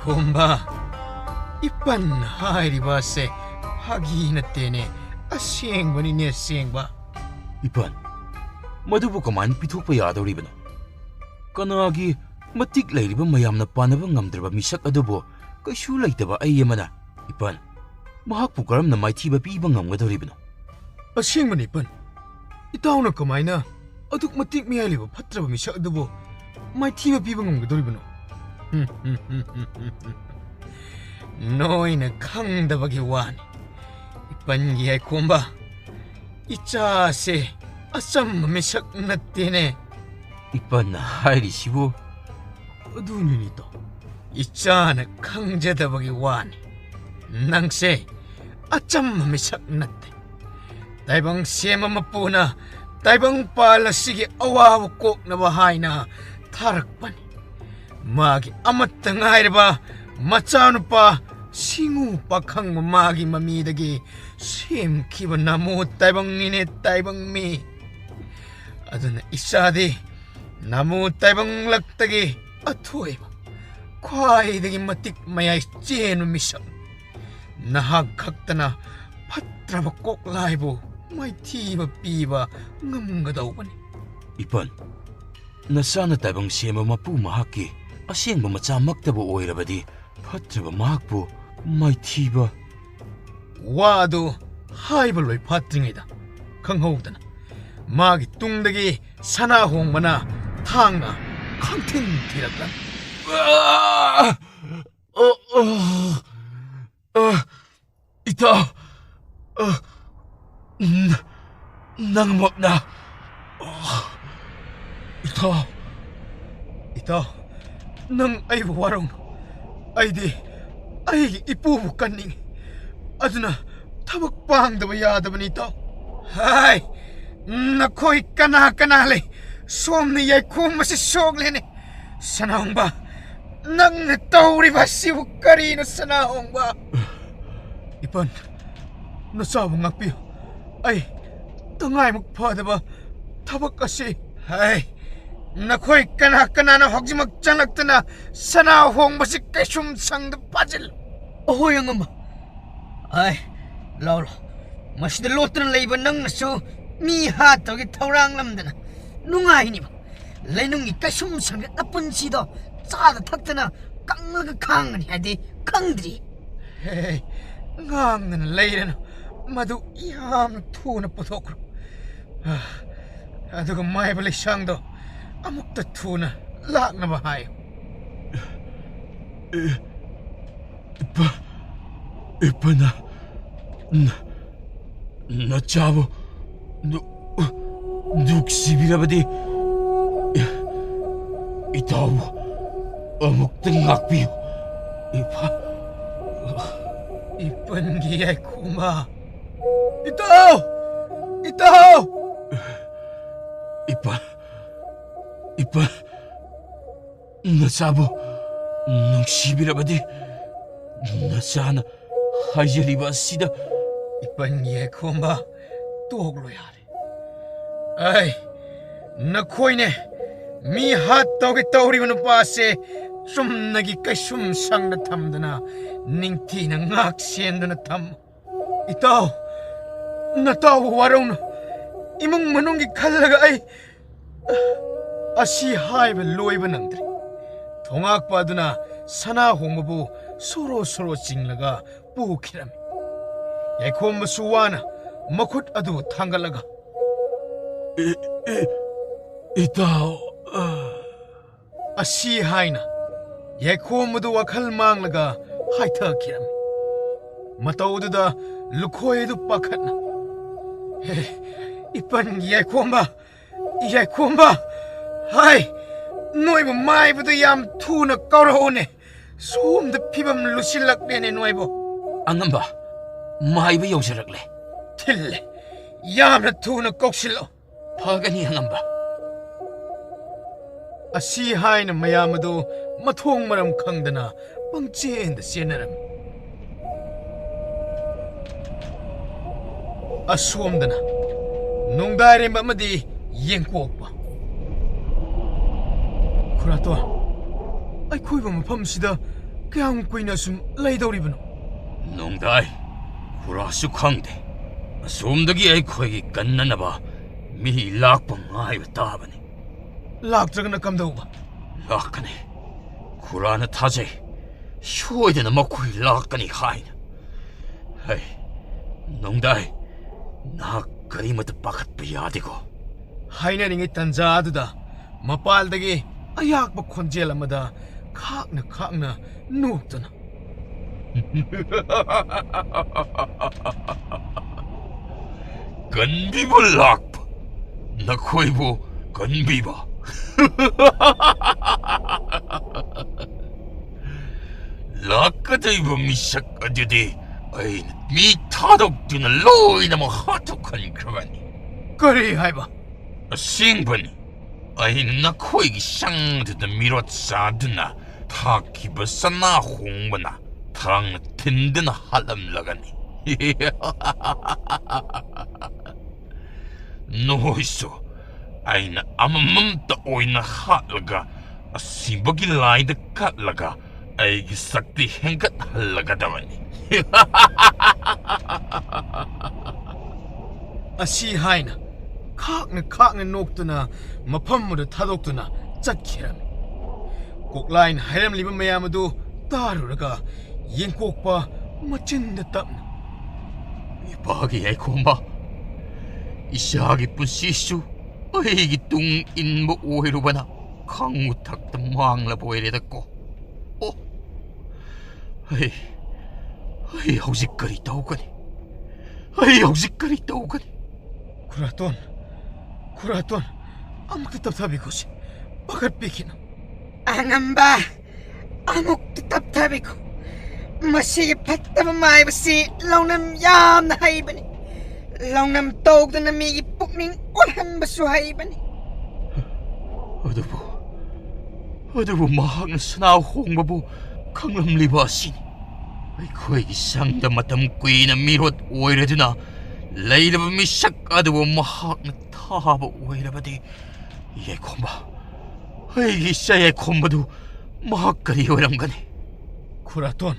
곰바 이빤 하이리바세 하기나 때네 아시행바니네 시행바 이판 मधुबु कमान पिथोकप यादौरिबनो कनागी मतिक लेरिबा मयामना पानबा ngamद्रबा मिसक अदुबो कइसु लैतबा अयमना इपन महाकपु करमना माइथीबा पीबा ngamगदौरिबनो असिंगबनि इपन इताउना कमाइना अदुक मतिक मियालिबा फत्रबा मिसक अदुबो माइथीबा पीबा ngamगदौरिबनो नोइना खंगदबगी वानी इपनगी आइकोंबा इचासे असम मिसक नत्तेने इपन हाइरिसिबो अदुनिनितो इचाना खंगजदबगी वानी नंगसे अचम मिसक नत्ते ताइबंग सेम मपुना ताइबंग पालसिगे अवाव कोकनबा हाइना थारकपनि मागी अमत्त ngairba मचानुपा सिंगु पाखंग मागी ममीदगी सेम खिबा नामो ताइबंग निने ताइबंग मी अदुना इसादे नामो ताइबंग लक्तगे अथोइबा ख्वाइदगी मतिक मयाइ चेनु मिसक नहाक खक्तना फत्रबा कोकलाइबो माइथीबा पीबा ngamgadauबनि इपन नसाना ताइबंग सेम मपु महाकी असेंबा मचा मक्तबो ओइरबदी फत्रबा महाकपु माइथीबा वादो हाइबा लोइ फात्रिङैदा खंहौदना मागी तुंगदगी सना होंबना थांना खंथिन थिरक्ला इता नंगमपना इता नंग आइबो वारौन आइदि आइगी इपुबु कन्निंग अदुना थबक पांगदबा यादबनि इता हाय नखोइ कना कना ले सोमनि याइखोम मसे सोगलेने सनाहोंबा नंग तौरिबा सिबु करिनो सनाहोंबा इपन नसाबु ngakpiyo ai tangaimak phadaba thabak ase hai nakhoi kana kana na hogjimak chanaktana sana hongbasi kaisum sangda pajil ohoi angama ai lawlo masida lotran leiba nangnasu mi ha togi thaurang lamdana nungai ni ba leinungi kaisum sangda napunsido chada thaktana kanglaga khangani hadi khangdri hey ngamna leirana मधु याम थून पुथोक्रो अदुगा माइबले सांगदो अमुक्त थून लाक्नबा हाय इपना नचाबो दुक्सिबिरबदी इताव अमुक्त ngakpiyo इपा इपनगी आइखोमा Itaw! Itaw! Ipa, nasabo, nungsibirabadi, nasana, hayariba sida. Ipan yekomba, toglo yari. Ay, nakoy ne, mi hat togi tauri manupase, sum nagi kaisum sang na tamdana, ningti na ngak siendo na tam. Itaw! Nataw warong imong manunggi kalaga ay asi haiba loiba nangdri thongak paduna sana hongbabu soro soro chinglaga pukirami yaikhom suwana makhut adu thangalaga itaw asi haina yaikhom adu wakhal manglaga haitha kirami mataududa lukhoi du pakhatna इपन याइखोंबा हाय नोइबो माइबदो याम थुना कौरहोने सोमद फिबम लुसिलक्लेने नोइबो अंगंबा माइबो यौजरक्ले थिल्ले यामना थुना कौसिलो फगनी अंगंबा असी हाइना मयामदो मथोंग मरम खंगदना पंगचेंद सेनरम असोमदना नुंगारेम अमदी येंकोकपा खुरातो अखोइबा मफमसिदा ꯀꯌꯥꯝ ꯀꯨꯏꯅ ꯁꯨꯝ ꯂꯩꯗꯧꯔꯤꯕꯅꯣ? ꯅꯣꯡꯗꯥꯏ ꯈꯨꯔꯥꯁꯨ ꯈꯪꯗꯦ ꯑꯁꯣꯝꯗꯒꯤ ꯑꯩꯈꯣꯏꯒꯤ ꯀꯟꯅꯅꯕ ꯃꯤ ꯂꯥꯛꯄ ꯉꯥꯏꯕ ꯇꯥꯕꯅꯤ ꯂꯥꯛꯇ꯭ꯔꯒꯅ ꯀꯝꯗꯧꯕ? ꯂꯥꯛꯀꯅꯤ ꯈꯨꯔꯥꯅ ꯊꯥꯖꯩ ꯁꯣꯏꯗꯅ ꯃꯈꯣꯏ ꯂꯥꯛꯀꯅꯤ ꯍꯥꯏꯅ ꯍꯩ ꯅꯣꯡꯗꯥꯏ ꯅꯍꯥꯛ ꯀꯔꯤꯃꯇ ꯄꯥꯈꯠꯄ ꯌꯥꯗꯦꯀꯣ ꯍꯥꯏꯅꯔꯤꯉꯩ ꯇꯟꯖꯥ ꯑꯗꯨꯗ ꯃꯄꯥꯜꯗꯒꯤ ꯑꯌꯥꯛꯄ ꯈꯣꯟꯖꯦꯜ ꯑꯃꯗ ꯈꯥꯛꯅ ꯈꯥꯛꯅ ꯅꯣꯛꯇꯨꯅ ꯀꯟꯕꯤꯕ ꯂꯥꯛꯄ ꯅꯈꯣꯏꯕꯨ ꯀꯟꯕꯤꯕ ꯂꯥꯛꯀꯗꯧꯔꯤꯕ ꯃꯤꯁꯛ ꯑꯗꯨꯗꯤ ꯑꯩꯅ ꯃꯤ ꯊꯥꯗꯣꯛꯇꯨꯅ ꯂꯣꯏꯅꯃꯛ ꯍꯥꯠꯇꯣꯛꯍꯟꯈ꯭ꯔꯕꯅꯤ ꯀꯔꯤ ꯍꯥꯏꯕ? ꯑꯁꯦꯡꯕꯅꯤ ꯑꯩꯅ ꯅꯈꯣꯏꯒꯤ ꯁꯪꯗꯨꯗ ꯃꯤꯔꯣꯠ ꯆꯥꯗꯨꯅ ꯊꯥꯛꯈꯤꯕ ꯁꯅꯥ ꯍꯣꯡꯕꯅ ꯊꯥꯡꯅ ꯊꯤꯟꯗꯨꯅ ꯍꯥꯠꯂꯝꯂꯒꯅꯤ ꯅꯣꯏꯁꯨ ꯑꯩꯅ ꯑꯃꯃꯝꯇ ꯑꯣꯏꯅ ꯍꯥꯠꯂꯒ ꯑꯁꯤꯕꯒꯤ ꯂꯥꯏꯗ ꯀꯠꯂꯒ ꯑꯩꯒꯤ ꯁꯛꯇꯤ ꯍꯦꯟꯒꯠꯍꯜꯂꯒꯗꯕꯅꯤ ꯑꯁꯤ ꯍꯥꯏꯅ ꯈꯥꯛꯅ ꯈꯥꯛꯅ ꯅꯣꯛꯇꯨꯅ ꯃꯐꯝ ꯑꯗꯨ ꯊꯥꯗꯣꯛꯇꯨꯅ ꯆꯠꯈꯤꯔꯝꯃꯤ꯫ ꯀꯣꯛꯂꯥꯏꯅ ꯍꯥꯏꯔꯝꯂꯤꯕ ꯃꯌꯥꯝ ꯑꯗꯨ ꯇꯥꯔꯨꯔꯒ ꯌꯦꯡꯀꯣꯛꯄ ꯃꯆꯤꯟꯗ ꯇꯞꯅ ꯏꯄꯥꯒꯤ ꯌꯥꯏꯈꯣꯝꯕ ꯏꯆꯥꯒꯤ ꯄꯨꯟꯁꯤꯁꯨ ꯑꯩꯒꯤ ꯇꯨꯡ ꯏꯟꯕ ꯑꯣꯏꯔꯨꯕꯅ ꯈꯪꯕ ꯊꯛꯇ ꯃꯥꯡꯂꯕ ꯑꯣꯏꯔꯦꯗꯀꯣ ꯑꯣ ꯑꯩ ꯍꯧꯖꯤꯛ ꯀꯔꯤ ꯇꯧꯒꯅꯤ ꯑꯩ ꯍꯧꯖꯤꯛ ꯀꯔꯤ ꯇꯧꯒꯅꯤ? ꯈꯨꯔꯥꯇꯣꯟ ꯑꯃꯨꯛꯇ ꯇꯞꯊꯕꯤꯈꯣꯁꯤ ꯄꯥꯈꯠꯄꯤꯈꯤꯅꯨ꯫ ꯑꯉꯝꯕ ꯑꯃꯨꯛꯇ ꯇꯞꯊꯕꯤꯈꯣ ꯃꯁꯤꯒꯤ ꯐꯠꯇꯕ ꯃꯥꯏꯕꯁꯤ ꯂꯧꯅꯝ ꯌꯥꯝꯅ ꯍꯩꯕꯅꯤ ꯂꯧꯅꯝ ꯇꯧꯗꯨꯅ ꯃꯤꯒꯤ ꯄꯨꯛꯅꯤꯡ ꯑꯣꯜꯍꯟꯕꯁꯨ ꯍꯩꯕꯅꯤ ꯑꯗꯨꯕꯨ ꯃꯍꯥꯛꯅ ꯁꯅꯥ ꯍꯣꯡꯕꯕꯨ ꯈꯪꯂꯝꯂꯤꯕ ꯑꯁꯤꯅꯤ ꯑꯩꯈꯣꯏꯒꯤ ꯁꯪꯗ ꯃꯇꯝ ꯀꯨꯏꯅ ꯃꯤꯔꯣꯠ ꯑꯣꯏꯔꯗꯨꯅ ꯂꯩꯔꯕ ꯃꯤꯁꯛ ꯑꯗꯨꯕꯨ ꯃꯍꯥꯛꯅ ꯊꯥꯕ ꯑꯣꯏꯔꯕꯗꯤ ꯌꯥꯏꯈꯣꯝꯕ ꯑꯩꯒꯤ ꯏꯆꯥ ꯌꯥꯏꯈꯣꯝꯕꯗꯨ ꯃꯍꯥꯛ ꯀꯔꯤ ꯑꯣꯏꯔꯝꯒꯅꯤ? ꯈꯨꯔꯥꯇꯣꯟ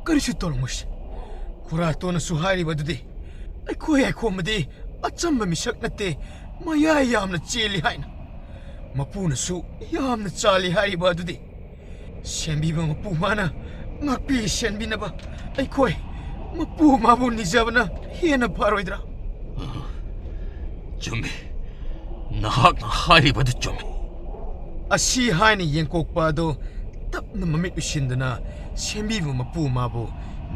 ꯀꯔꯤꯁꯨ ꯇꯧꯔꯝꯃꯣꯏꯁꯤ꯫ ꯈꯨꯔꯥꯇꯣꯟꯅꯁꯨ ꯍꯥꯏꯔꯤꯕꯗꯨꯗꯤ ꯑꯩꯈꯣꯏ ꯌꯥꯏꯈꯣꯝꯕꯗꯤ ꯑꯆꯝꯕ ꯃꯤꯁꯛ ꯅꯠꯇꯦ ꯃꯌꯥꯏ ꯌꯥꯝꯅ ꯆꯦꯜꯂꯤ ꯍꯥꯏꯅ ꯃꯄꯨꯅꯁꯨ ꯌꯥꯝꯅ ꯆꯥꯜꯂꯤ ꯍꯥꯏꯔꯤꯕ ꯑꯗꯨꯗꯤ ꯁꯦꯟꯕꯤꯕ ꯃꯄꯨ ꯃꯥꯅ ꯉꯥꯛꯄꯤ ꯁꯦꯟꯕꯤꯅꯕ ꯑꯩꯈꯣꯏ ꯃꯄꯨ ꯃꯥꯕꯨ ꯅꯤꯖꯕꯅ ꯍꯦꯟꯅ ꯐꯔꯣꯏꯗ꯭ꯔꯥ? ꯆꯨꯝꯃꯤ ꯅꯍꯥꯛꯅ ꯍꯥꯏꯔꯤꯕꯗꯨ ꯆꯨꯝꯃꯤ꯫ ꯑꯁꯤ ꯍꯥꯏꯅ ꯌꯦꯡꯀꯣꯛꯄ ꯑꯗꯨ ꯇꯞꯅ ꯃꯃꯤꯠ ꯎꯏꯁꯤꯟꯗꯨꯅ ꯁꯦꯝꯕꯤꯕ ꯃꯄꯨ ꯃꯥꯕꯨ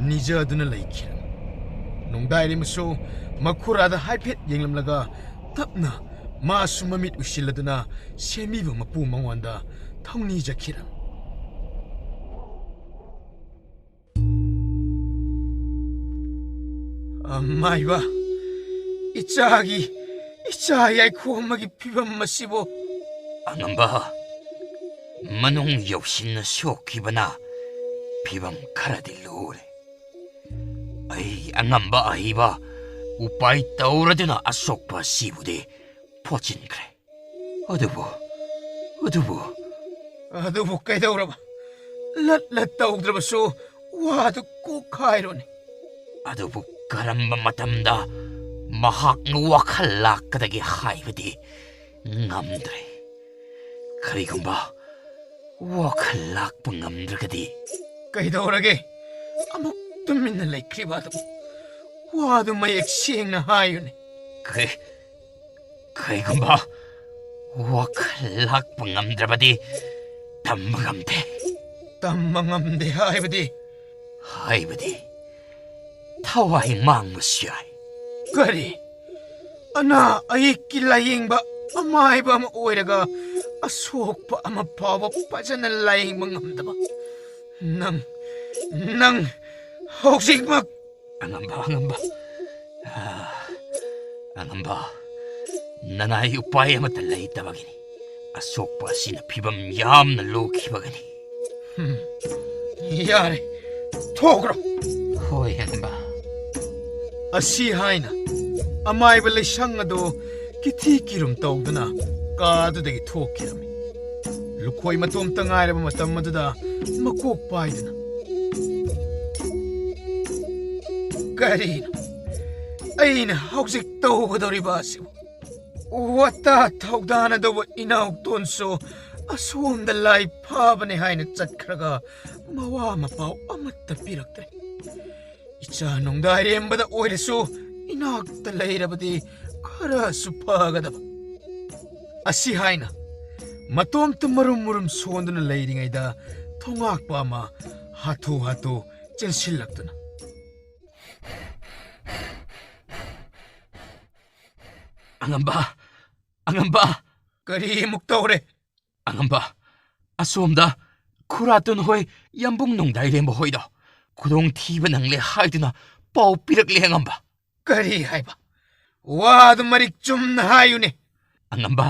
ꯅꯤꯖꯗꯨꯅ ꯂꯩꯈꯤꯔꯝꯃꯤ꯫ ꯅꯣꯡꯗꯥꯏꯔꯤꯃꯁꯨ ꯃꯈꯨꯔꯥꯗ ꯍꯥꯏꯐꯦꯠ ꯌꯦꯡꯂꯝꯂꯒ ꯇꯞꯅ ꯃꯥꯁꯨ ꯃꯃꯤꯠ ꯎꯏꯁꯤꯜꯂꯗꯨꯅ ꯁꯦꯝꯕꯤꯕ ꯃꯄꯨ ꯃꯉꯣꯟꯗ ꯊꯧꯅꯤꯖꯈꯤꯔꯝꯃꯤ꯫ ꯃꯥꯏꯕ ꯏꯆꯥ ꯌꯥꯏꯈꯣꯝꯕꯒꯤ ꯐꯤꯕꯝ ꯑꯁꯤꯕꯨ ꯑꯉꯝꯕ ꯃꯅꯨꯡ ꯌꯧꯁꯤꯟꯅ ꯁꯣꯛꯈꯤꯕꯅ ꯐꯤꯕꯝ ꯈꯔꯗꯤ ꯂꯨꯔꯦ ꯑꯩ ꯑꯉꯝꯕ ꯑꯍꯩꯕ ꯎꯄꯥꯏ ꯇꯧꯔꯗꯨꯅ ꯑꯁꯣꯛꯄ ꯑꯁꯤꯕꯨꯗꯤ ꯐꯣꯠꯆꯤꯟꯈ꯭ꯔꯦ ꯑꯗꯨꯕꯨ ꯀꯩꯗꯧꯔꯕ? ꯂꯠ ꯇꯧꯗ꯭ꯔꯕꯁꯨ ꯋꯥꯗꯨ ꯀꯣꯛꯈꯥꯏꯔꯣꯅꯦ꯫ ꯑꯗꯨꯕꯨ ꯀꯔꯝꯕ ꯃꯇꯝꯗ ꯃꯍꯥꯛꯅ ꯋꯥꯈꯜ ꯂꯥꯛꯀꯗꯒꯦ ꯍꯥꯏꯕꯗꯤ ꯉꯝꯗ꯭ꯔꯦ ꯀꯔꯤꯒꯨꯝꯕ ꯋꯥꯈꯜ ꯂꯥꯛꯄ ꯉꯝꯗ꯭ꯔꯒꯗꯤ ꯀꯩꯗꯧꯔꯒꯦ ꯑꯃꯨꯛ ꯇꯨꯃꯤꯟꯅ ꯂꯩꯈ꯭ꯔꯤꯕ ꯑꯗꯨꯕꯨ ꯋꯥꯗꯨ ꯃꯌꯦꯛ ꯁꯦꯡꯅ ꯍꯥꯏꯌꯨꯅꯦ꯫ ꯀꯔꯤꯒꯨꯝꯕ ꯋꯥꯈꯜ ꯂꯥꯛꯄ ꯉꯝꯗ꯭ꯔꯕꯗꯤ ꯇꯝꯕ ꯉꯝꯗꯦ꯫ ꯇꯝꯕ ꯉꯝꯗꯦ ꯍꯥꯏꯕꯗꯤ ꯊꯋꯥꯏ ꯃꯥꯡꯕꯁꯨ ꯌꯥꯏ꯫ ꯀꯔꯤ? ꯑꯅꯥ ꯑꯌꯦꯛꯀꯤ ꯂꯥꯌꯦꯡꯕ ꯑꯃꯥꯏꯕ ꯑꯃ ꯑꯣꯏꯔꯒ ꯑꯁꯣꯛꯄ ꯑꯃ ꯐꯥꯎꯕ ꯐꯖꯅ ꯂꯥꯌꯦꯡꯕ ꯉꯝꯗꯕ ꯅꯪ ꯍꯧꯖꯤꯛꯃꯛ ꯑꯉꯝꯕ ꯅꯅꯥꯏ ꯎꯄꯥꯏ ꯑꯃꯠꯇ ꯂꯩꯇꯕꯒꯤꯅꯤ ꯑꯁꯣꯛꯄ ꯑꯁꯤꯅ ꯐꯤꯕꯝ ꯌꯥꯝꯅ ꯂꯨꯈꯤꯕꯒꯅꯤ꯫ ꯌꯥꯔꯦ ꯊꯣꯛꯈ꯭ꯔꯣ꯫ ꯍꯣꯏ ꯑꯉꯝꯕ꯫ ꯑꯁꯤ ꯍꯥꯏꯅ ꯑꯃꯥꯏꯕ ꯂꯩꯁꯪ ꯑꯗꯨ ꯀꯤꯊꯤ ꯀꯤꯔꯨꯝ ꯇꯧꯗꯨꯅ ꯀꯥꯗꯨꯗꯒꯤ ꯊꯣꯛꯈꯤꯔꯝꯃꯤ꯫ ꯂꯨꯈꯣꯏ ꯃꯇꯣꯝꯇ ꯉꯥꯏꯔꯕ ꯃꯇꯝ ꯑꯗꯨꯗ ꯃꯀꯣꯛ ꯄꯥꯏꯗꯨꯅ ꯀꯔꯤꯅꯣ ꯑꯩꯅ ꯍꯧꯖꯤꯛ ꯇꯧꯒꯗꯧꯔꯤꯕ ꯑꯁꯤꯕꯨ ꯋꯥꯇꯥ ꯊꯧꯗꯥꯅꯗꯧꯕ ꯏꯅꯥꯎꯇꯣꯟꯁꯨ ꯑꯁꯣꯝꯗ ꯂꯥꯏ ꯐꯥꯕꯅꯦ ꯍꯥꯏꯅ ꯆꯠꯈ꯭ꯔꯒ ꯃꯋꯥ ꯃꯄꯥꯎ ꯑꯃꯠꯇ ꯄꯤꯔꯛꯇ꯭ꯔꯦ ꯏꯆꯥ ꯅꯣꯡꯗꯥꯏꯔꯦꯝꯕꯗ ꯑꯣꯏꯔꯁꯨ ꯏꯅꯥꯛꯇ ꯂꯩꯔꯕꯗꯤ ꯈꯔꯁꯨ ꯐꯒꯗꯕ ꯑꯁꯤ ꯍꯥꯏꯅ ꯃꯇꯣꯝꯇ ꯃꯔꯨꯝ ꯃꯔꯨꯝ ꯁꯣꯟꯗꯨꯅ ꯂꯩꯔꯤꯉꯩꯗ ꯊꯣꯉꯥꯛꯄ ꯑꯃ ꯍꯥꯊꯨ ꯍꯥꯊꯨ ꯆꯦꯟꯁꯤꯜꯂꯛꯇꯨꯅ ꯑꯉꯝꯕ ꯀꯔꯤ ꯑꯃꯨꯛ ꯇꯧꯔꯦ ꯑꯉꯝꯕ ꯑꯁꯣꯝꯗ ꯈꯨꯔꯥꯇꯣꯟ ꯍꯣꯏ ꯌꯥꯝꯕꯨꯡ ꯅꯣꯡꯗꯥꯏꯔꯦꯝꯕ ꯍꯣꯏꯗꯣ ꯈꯨꯗꯣꯡꯊꯤꯕ ꯅꯪꯂꯦ ꯍꯥꯏꯗꯨꯅ ꯄꯥꯎ ꯄꯤꯔꯛꯂꯦ ꯑꯉꯝꯕ ꯀꯔꯤ ꯍꯥꯏꯕ ꯋꯥꯗꯨ ꯃꯔꯤꯛ ꯆꯨꯝꯅ ꯍꯥꯏꯌꯨꯅꯦ ꯑꯉꯝꯕ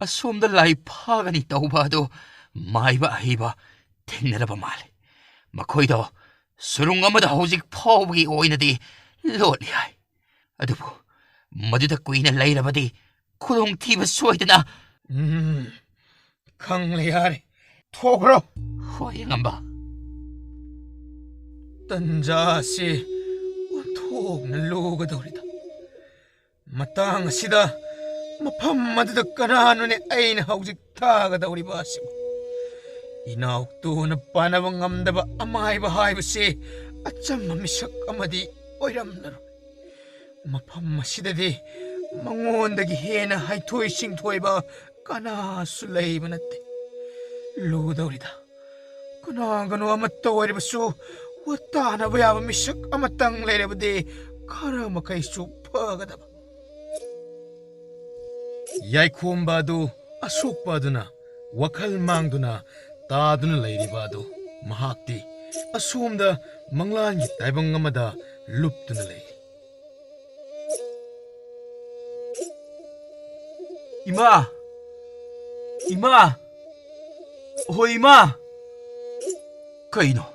ꯑꯁꯣꯝꯗ ꯂꯥꯏ ꯐꯥꯒꯅꯤ ꯇꯧꯕ ꯑꯗꯨ ꯃꯥꯏꯕ ꯑꯍꯩꯕ ꯊꯦꯡꯅꯔꯕ ꯃꯥꯜꯂꯦ ꯃꯈꯣꯏꯗꯣ ꯁꯨꯔꯨꯡ ꯑꯃꯗ ꯍꯧꯖꯤꯛ ꯐꯥꯎꯕꯒꯤ ꯑꯣꯏꯅꯗꯤ ꯂꯣꯠꯂꯤ ꯍꯥꯏ ꯑꯗꯨꯕꯨ ꯃꯗꯨꯗ ꯀꯨꯏꯅ ꯂꯩꯔꯕꯗꯤ ꯈꯨꯗꯣꯡꯊꯤꯕ ꯁꯣꯏꯗꯅ ꯈꯪꯂꯦ ꯌꯥꯔꯦ ꯊꯣꯛꯈ꯭ꯔꯣ ꯍꯣꯏ ꯑꯉꯝꯕ ꯇꯟꯖꯥꯁꯤ ꯑꯣꯟꯊꯣꯛꯅ ꯂꯨꯒꯗꯧꯔꯤꯗ ꯃꯇꯥꯡ ꯑꯁꯤꯗ ꯃꯐꯝ ꯑꯗꯨꯗ ꯀꯅꯥꯅꯣꯅꯦ ꯑꯩꯅ ꯍꯧꯖꯤꯛ ꯊꯥꯒꯗꯧꯔꯤꯕ ꯑꯁꯤꯕꯨ ꯏꯅꯥꯎꯇꯨꯅ ꯄꯥꯅꯕ ꯉꯝꯗꯕ ꯑꯃꯥꯏꯕ ꯍꯥꯏꯕꯁꯤ ꯑꯆꯝꯕ ꯃꯤꯁꯛ ꯑꯃꯗꯤ ꯑꯣꯏꯔꯝꯂꯔꯣꯏ ꯃꯐꯝ ꯑꯁꯤꯗꯗꯤ ꯃꯉꯣꯟꯗꯒꯤ ꯍꯦꯟꯅ ꯍꯩꯊꯣꯏ ꯁꯤꯡꯊꯣꯏꯕ ꯀꯅꯥꯁꯨ ꯂꯩꯕ ꯅꯠꯇꯦ ꯂꯨꯗꯧꯔꯤꯗ ꯀꯅꯥꯒꯅꯣ ꯑꯃꯠꯇ ꯑꯣꯏꯔꯕꯁꯨ ꯋꯥꯇꯥꯅꯕ ꯌꯥꯕ ꯃꯤꯁꯛ ꯑꯃꯇꯪ ꯂꯩꯔꯕꯗꯤ ꯈꯔ ꯃꯈꯩꯁꯨ ꯐꯒꯗꯕ ꯌꯥꯏꯈꯣꯝꯕ ꯑꯗꯨ ꯑꯁꯣꯛꯄ ꯑꯗꯨꯅ ꯋꯥꯈꯜ ꯃꯥꯡꯗꯨꯅ ꯇꯥꯗꯨꯅ ꯂꯩꯔꯤꯕ ꯑꯗꯨ ꯃꯍꯥꯛꯇꯤ ꯑꯁꯣꯝꯗ ꯃꯪꯂꯥꯟꯒꯤ ꯇꯥꯏꯕꯪ ꯑꯃꯗ ꯂꯨꯞꯇꯨꯅ ꯂꯩ ꯏꯃꯥ ꯍꯣꯏ ꯏꯃꯥ ꯀꯩꯅꯣ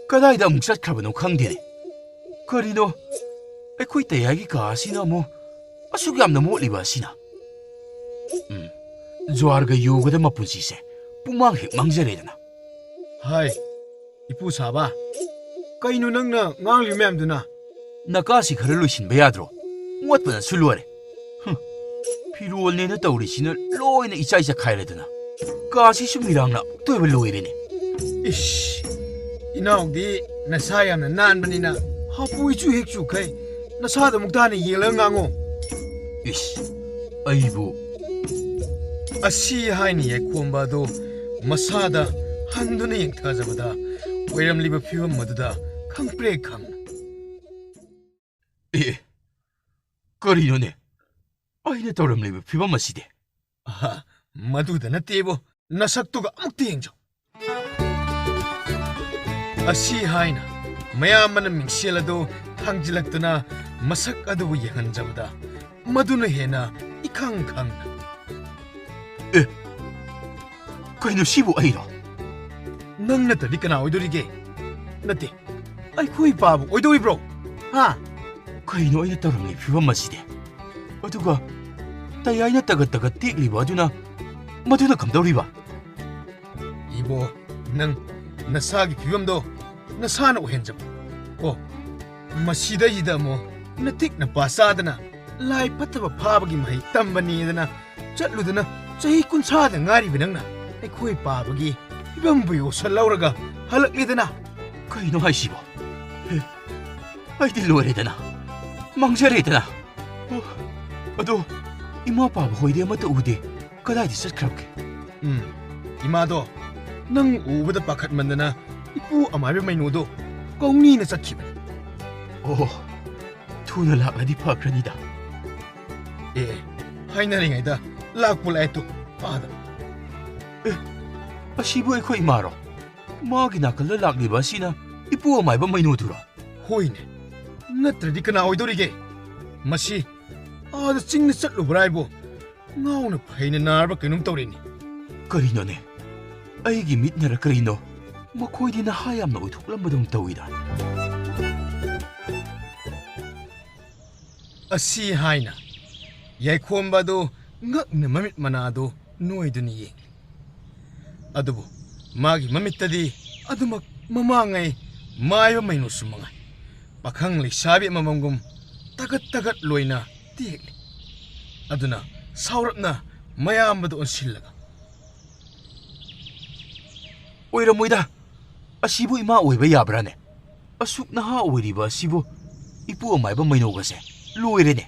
ꯀꯗꯥꯏꯗ ꯑꯃꯨꯛ ꯆꯠꯈ꯭ꯔꯕꯅꯣ ꯈꯪꯗꯦꯅꯦ ꯀꯔꯤꯅꯣ ꯑꯩꯈꯣꯏ ꯇꯌꯥꯏꯒꯤ ꯀꯥ ꯑꯁꯤꯅ ꯑꯃꯨꯛ ꯑꯁꯨꯛ ꯌꯥꯝꯅ ꯃꯣꯠꯂꯤꯕ ꯑꯁꯤꯅ ꯖ꯭ꯋꯥꯔꯒ ꯌꯨꯒꯗ ꯃꯄꯨꯟꯁꯤꯁꯦ ꯄꯨꯡꯃꯥꯡ ꯍꯦꯛ ꯃꯥꯡꯖꯔꯦꯗꯅ ꯍꯥꯏ ꯏꯄꯨ ꯁꯥꯕ ꯀꯩꯅꯣ ꯅꯪꯅ ꯉꯥꯡꯂꯤ ꯃꯌꯥꯝꯗꯨꯅ ꯅꯀꯥꯁꯤ ꯈꯔ ꯂꯣꯏꯁꯤꯟꯕ ꯌꯥꯗ꯭ꯔꯣ ꯃꯣꯠꯄꯅꯁꯨ ꯂꯣꯏꯔꯦ ꯐꯤꯔꯣꯜꯅꯦꯅ ꯇꯧꯔꯤꯁꯤꯅ ꯂꯣꯏꯅ ꯏꯆꯥꯏ ꯆꯈꯥꯏꯔꯗꯅ ꯀꯥꯁꯤꯁꯨ ꯃꯤꯔꯥꯡꯅ ꯑꯃꯨꯛꯇꯣꯏꯕ ꯂꯣꯏꯔꯦꯅꯦ ꯏꯁ ꯏꯅꯥꯎꯗꯤ ꯅꯁꯥ ꯌꯥꯝꯅ ꯅꯥꯟꯕꯅꯤꯅ ꯍꯥꯄꯨ ꯏꯆꯨ ꯍꯦꯛ ꯆꯨꯈꯩ ꯅꯁꯥꯗ ꯑꯃꯨꯛ ꯇꯥꯅ ꯌꯦꯡꯂꯒ ꯉꯥꯡꯉꯣ ꯏꯁ ꯑꯩꯕꯨ ꯑꯁꯤ ꯍꯥꯏꯅ ꯌꯥꯏꯈꯣꯝꯕ ꯑꯗꯨ ꯃꯁꯥꯗ ꯍꯟꯗꯨꯅ ꯌꯦꯡꯊꯖꯕꯗ ꯑꯣꯏꯔꯝꯂꯤꯕ ꯐꯤꯕꯝ ꯑꯗꯨꯗ ꯈꯪꯄ꯭ꯔꯦꯛ ꯈꯪꯅ ꯀꯔꯤꯅꯣꯅꯦ ꯑꯩꯅ ꯇꯧꯔꯝꯂꯤꯕ ꯐꯤꯕꯝ ꯑꯁꯤꯗꯤ ꯃꯗꯨꯗ ꯅꯠꯇꯦꯕꯣ ꯅꯁꯛꯇꯨꯒ ꯑꯃꯨꯛꯇ ꯌꯦꯡꯖꯧ ꯑꯁꯤ ꯍꯥꯏꯅ ꯃꯌꯥꯝꯕꯅ ꯃꯤꯡꯁꯦꯜ ꯑꯗꯨ ꯊꯥꯡꯖꯤꯜꯂꯛꯇꯨꯅ ꯃꯁꯛ ꯑꯗꯨꯕꯨ ꯌꯦꯡꯍꯟꯖꯕꯗ ꯃꯗꯨꯅ ꯍꯦꯟꯅ 이캉 강. 에? 그이노 시부 아이라. 능 나타리 까나 오이도리게. 나티. 아이 코이 바보 오이도이 브로. 하. 그이노 아이나 따름니 피반 마시데. 어두가 따야이나 따가따가 띠리바 아주나 마두나 감다우리바. 이보 능 나사기 비범도 나사나 오헨잡. 오. 마시다 이다 뭐 나틱 나 바사다나. lai pataba phabagi mai tambani dana chatludana chahi kunsa da ngari binangna ai khoi pabagi ibambu yo salauraga halakli dana kaino haisibo ai di lore dana mangjare dana ado ima pab hoide mata ude kadai di satkrabke imado nang ubada pakhat mandana ipu amabe mainodo kaungni na satkiba oh thuna lakladi phakranida 하이나링아이다 락불라이토 아다 아시부 에코 이마로 마기 나클라 락리바시나 이뿌어 마이바 마이노두라 호이네 나트르디 그나 오이도리게 마시 아다 찡네 ጸ루브라이보 나오나 파이네 나르바 그놈 떠리니 그리노네 아이기 밑나라 그리노 마코이디나 하얌나 오이톡람바동 떠위다 아시 하이나 야이콤바도 ngakna mamit manado noiduni ye adubu Magi mamittadi adumak mamangai mayo mainu sumangai. Pakhang leisabi mamangum tagat loina tiekli. Aduna saurakna mayambadu onsillaga. Oiramoida asibu ima oiba yabrane. Asuk naha oiriba asibu ipu amaiba mainogase loirene.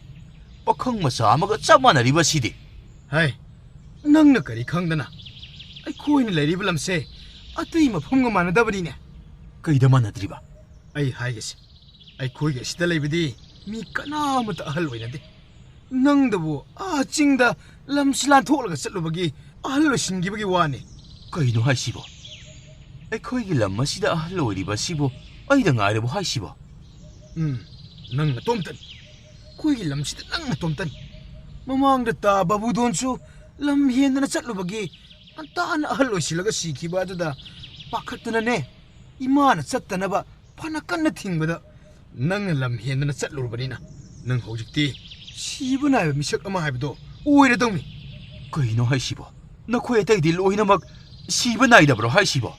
Pakhang macha amaga chap manariba sidi. Hai, nangna kari khangdana. Ai khoina leiriba lamse atui mafumga manadabani ne. Kaida manadriba. Ai haigese. Ai khoiga sida leibidi mi kanamata ahal oinade. Nangdabu a chingda lamsilan tholga chatlubagi ahal losingibagi wani. Kaino haisibo. Ai khoigi lam masida ahal oiriba sibo aida ngairebo haisibo. Nangna tomtan. Khoigi lamsida nangna tomtan. Mamangda ta babu donsu lam hendana chatlubagi antana ahal osilaga sikiba aduda pakhatna ne. Imana chattanaba phana kanna thingbada nang lam hendana chatlurbanina nang hojikti sibuna misak ama haibdo oire dongmi Kaino haisibo. Nakhoi ataidi loinamak siba naidabro haisibo.